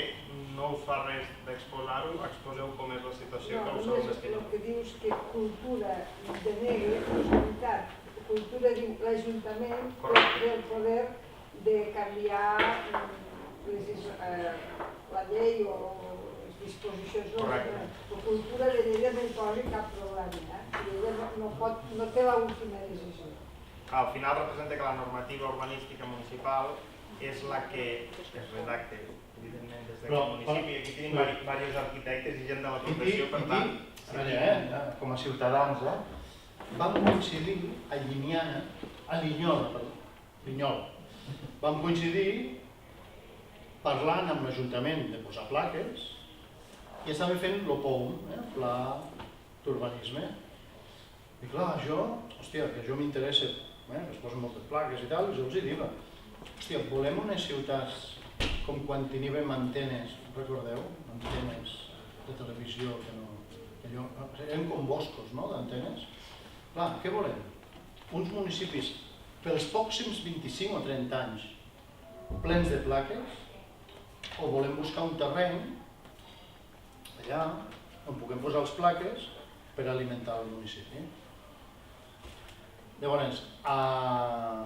no us fa res d'exposar-ho, exposeu com és la situació que us heu destinat. El que dius que cultura denega, és veritat. Cultura diu l'Ajuntament té el poder de canviar la llei o les disposicions. La cultura de ella no hi posa cap problema. Ella no té l'última decisió. Al final representa que la normativa urbanística municipal és la que es redacta, evidentment, des d'aquest municipi. Aquí tenim diversos arquitectes i gent de la professió, per tant... Com a ciutadans, vam coincidir a Linyola, vam coincidir parlant amb l'Ajuntament de posar plaques i estàvem fent el POUM, Pla d'Urbanisme. I clar, que jo m'interessa, es posen moltes plaques i tal, i jo els dic, hòstia, volem unes ciutats com quan teníem antenes, recordeu? Antenes de televisió que eren com boscos d'antenes. Clar, què volem? Uns municipis pels pròxims 25 o 30 anys plens de plaques o volem buscar un terreny allà on puguem posar les plaques per alimentar el municipi. Llavors, ara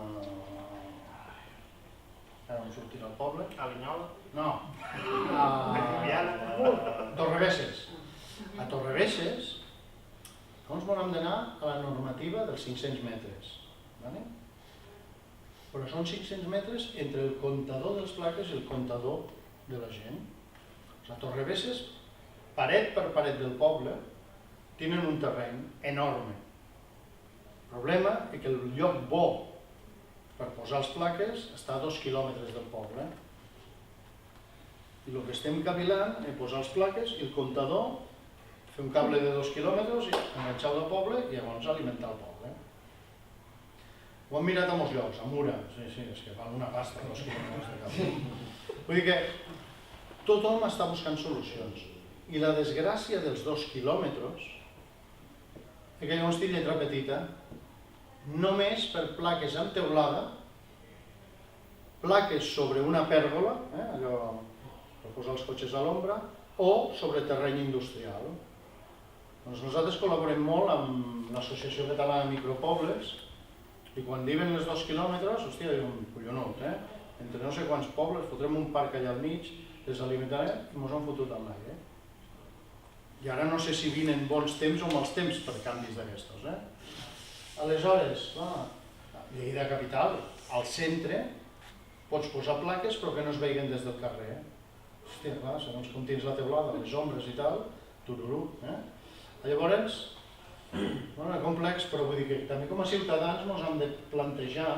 on sortirà el poble? A Linyola? No, a Torrebesses. A Torrebesses ens volem d'anar a la normativa dels 500 metres. Però són 500 metres entre el comptador de les plaques i el comptador de la gent. A Torrebesses, paret per paret del poble, tenen un terreny enorme. El problema és que el lloc bo per posar les plaques està a 2 quilòmetres del poble. I el que estem cavilant és posar les plaques i el comptador, fer un cable de 2 quilòmetres, enganxar-lo al poble i llavors alimentar el poble. Ho hem mirat a molts llocs, a Mura, sí, és que val una pasta 2 quilòmetres de cable. Vull dir que tothom està buscant solucions. I la desgràcia dels 2 quilòmetres és que llavors té lletra petita, només per plaques amb teulada, plaques sobre una pèrgola, allò per posar els cotxes a l'ombra, o sobre terreny industrial. Doncs nosaltres col·laborem molt amb l'Associació Catalana de Micropobles i quan diuen els 2 quilòmetres, hòstia, és un collonut, entre no sé quants pobles, fotrem un parc allà al mig, les alimentarem i ens han fotut amb l'aire. I ara no sé si vinen bons temps o mals temps per canvis d'aquestos. Aleshores, Lleida capital, al centre, pots posar plaques però que no es veiguen des del carrer. Hòstia, clar, segons com tens la teulada, les ombres i tal, tururú. Llavors, és complex, però vull dir que també com a ciutadans ens hem de plantejar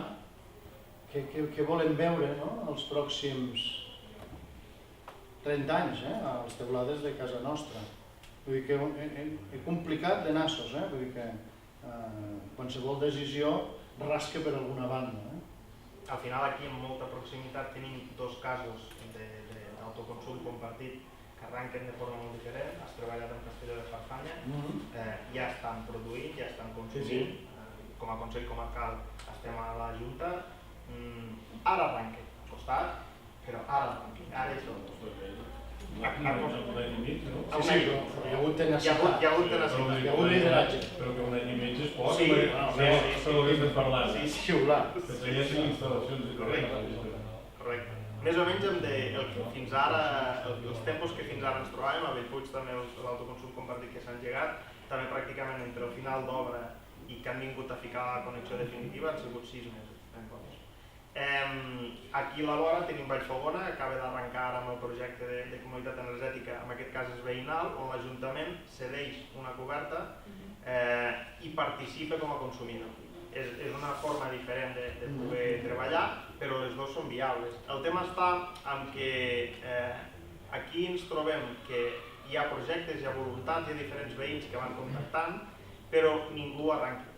què volem veure els pròxims 30 anys a les teulades de casa nostra. Vull dir que és complicat de nassos, vull dir que qualsevol decisió rasca per alguna banda. Al final aquí amb molta proximitat tenim 2 casos d'autoconsum compartit que arranquen de forma molt diferent. Has treballat en Castelló de Farfanya, ja estan produint, ja estan consumint. Com a Consell Comarcal estem a la Junta. Ara arranquen, ha costat, però ara arranquen, ara és tot. Un any i mig, no? Sí, però hi ha hagut tenacitat. Hi ha hagut tenacitat. Hi ha hagut lideratge. Però que un any i mig és poc, Sí, per lo que estem parlant. Sí, Xiular. Perquè hi hagi instal·lacions. correcte. Més o menys fins ara, els tempos que fins ara ens trobàvem, a Bellpuig també l'autoconsum compartit que s'ha engegat, també pràcticament entre el final d'obra i que han vingut a ficar la connexió definitiva han sigut 6 mesos. Aquí a la vora tenim Vallfogona, que acaba d'arrencar ara amb el projecte de comunitat energètica, en aquest cas és veïnal, on l'Ajuntament cedeix una coberta i participa com a consumidor. És una forma diferent de poder treballar, però les dues són viables. El tema està en que aquí ens trobem que hi ha projectes, hi ha voluntats, hi ha diferents veïns que van contactant, però ningú arranca.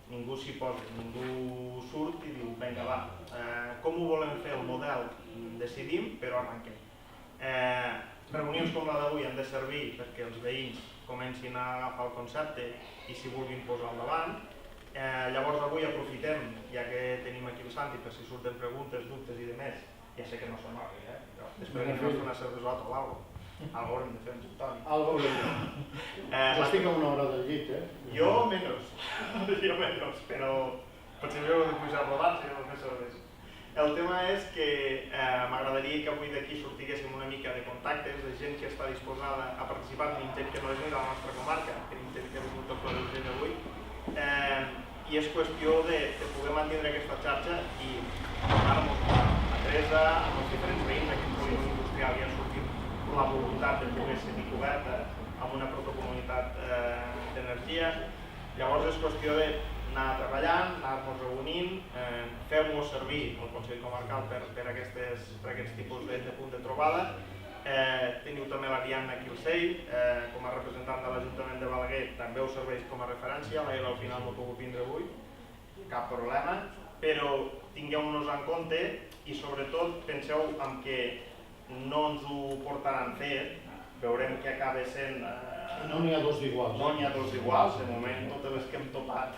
Ningú s'hi posa, ningú surt i diu, vinga va, com ho volem fer el model? Decidim, però arrenquem. Reunions com la d'avui han de servir perquè els veïns comencin a agafar el concepte i s'hi vulguin posar al davant. Llavors avui aprofitem, ja que tenim aquí el Santi, per si surten preguntes, dubtes i demés, ja sé que no són hores, però després de fer una cervesota o alguna cosa. Algo haurem de fer en Toni. Algo haurem de fer. Jo estic a una hora del llit, Jo menys, però potser m'heu de pujar a rodar si no fer serveix. El tema és que m'agradaria que avui d'aquí sortiguéssim una mica de contactes, de gent que està disposada a participar, tenim gent que no és ni de la nostra comarca, tenim gent que ha vingut a Pla d'Urgell avui, i és qüestió de poder mantenir aquesta xarxa i donar-nos a Teresa, amb els diferents veïns d'aquest polígon industrial i ha sortit la voluntat de poder ser coberta amb una protocomunitat d'energia. Llavors és qüestió d'anar treballant, anar-nos reunint, feu-nos servir el Consell Comarcal per aquests tipus de punt de trobada. Teniu també l'Ariadna Quilsell, com a representant de l'Ajuntament de Balaguer, també us serveix com a referència, l'Aire al final no ha pogut vindre avui, cap problema, però tingueu-nos en compte i sobretot penseu en que no ens ho portaran fet, veurem que acaba sent... No n'hi ha dos d'iguals. No n'hi ha dos d'iguals, de moment totes les que hem topat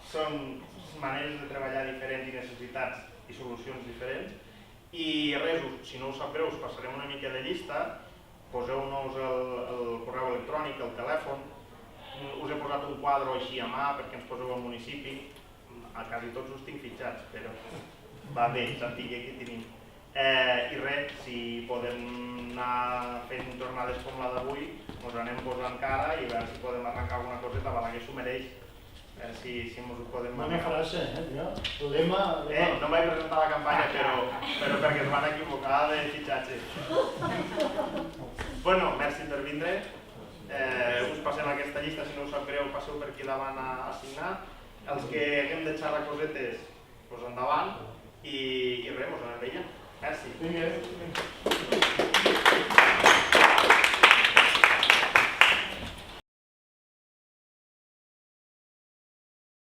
són maneres de treballar diferents i necessitats i solucions diferents. I res, si no us sap greu, us passarem una mica de llista, poseu-nos el correu electrònic, el telèfon, us he posat un quadre així a mà perquè ens poseu al municipi, a quasi tots us tinc fitxats, però va bé, sapigui que aquí tenim. I res, si podem anar fent jornades com la d'avui, ens anem posant cara i a veure si podem arrencar alguna coseta, Balaguer s'ho mereix, a veure si ens ho podem Bona frase, tio. El lema... No em vaig presentar a la campanya, però perquè es van equivocar de fitxatge. Bueno, merci per vindre. Us passem aquesta llista, si no us sap greu, passeu per aquí davant a signar. Els que haguem de xerrar cosetes, doncs endavant. I res, mos anem veient. Merci.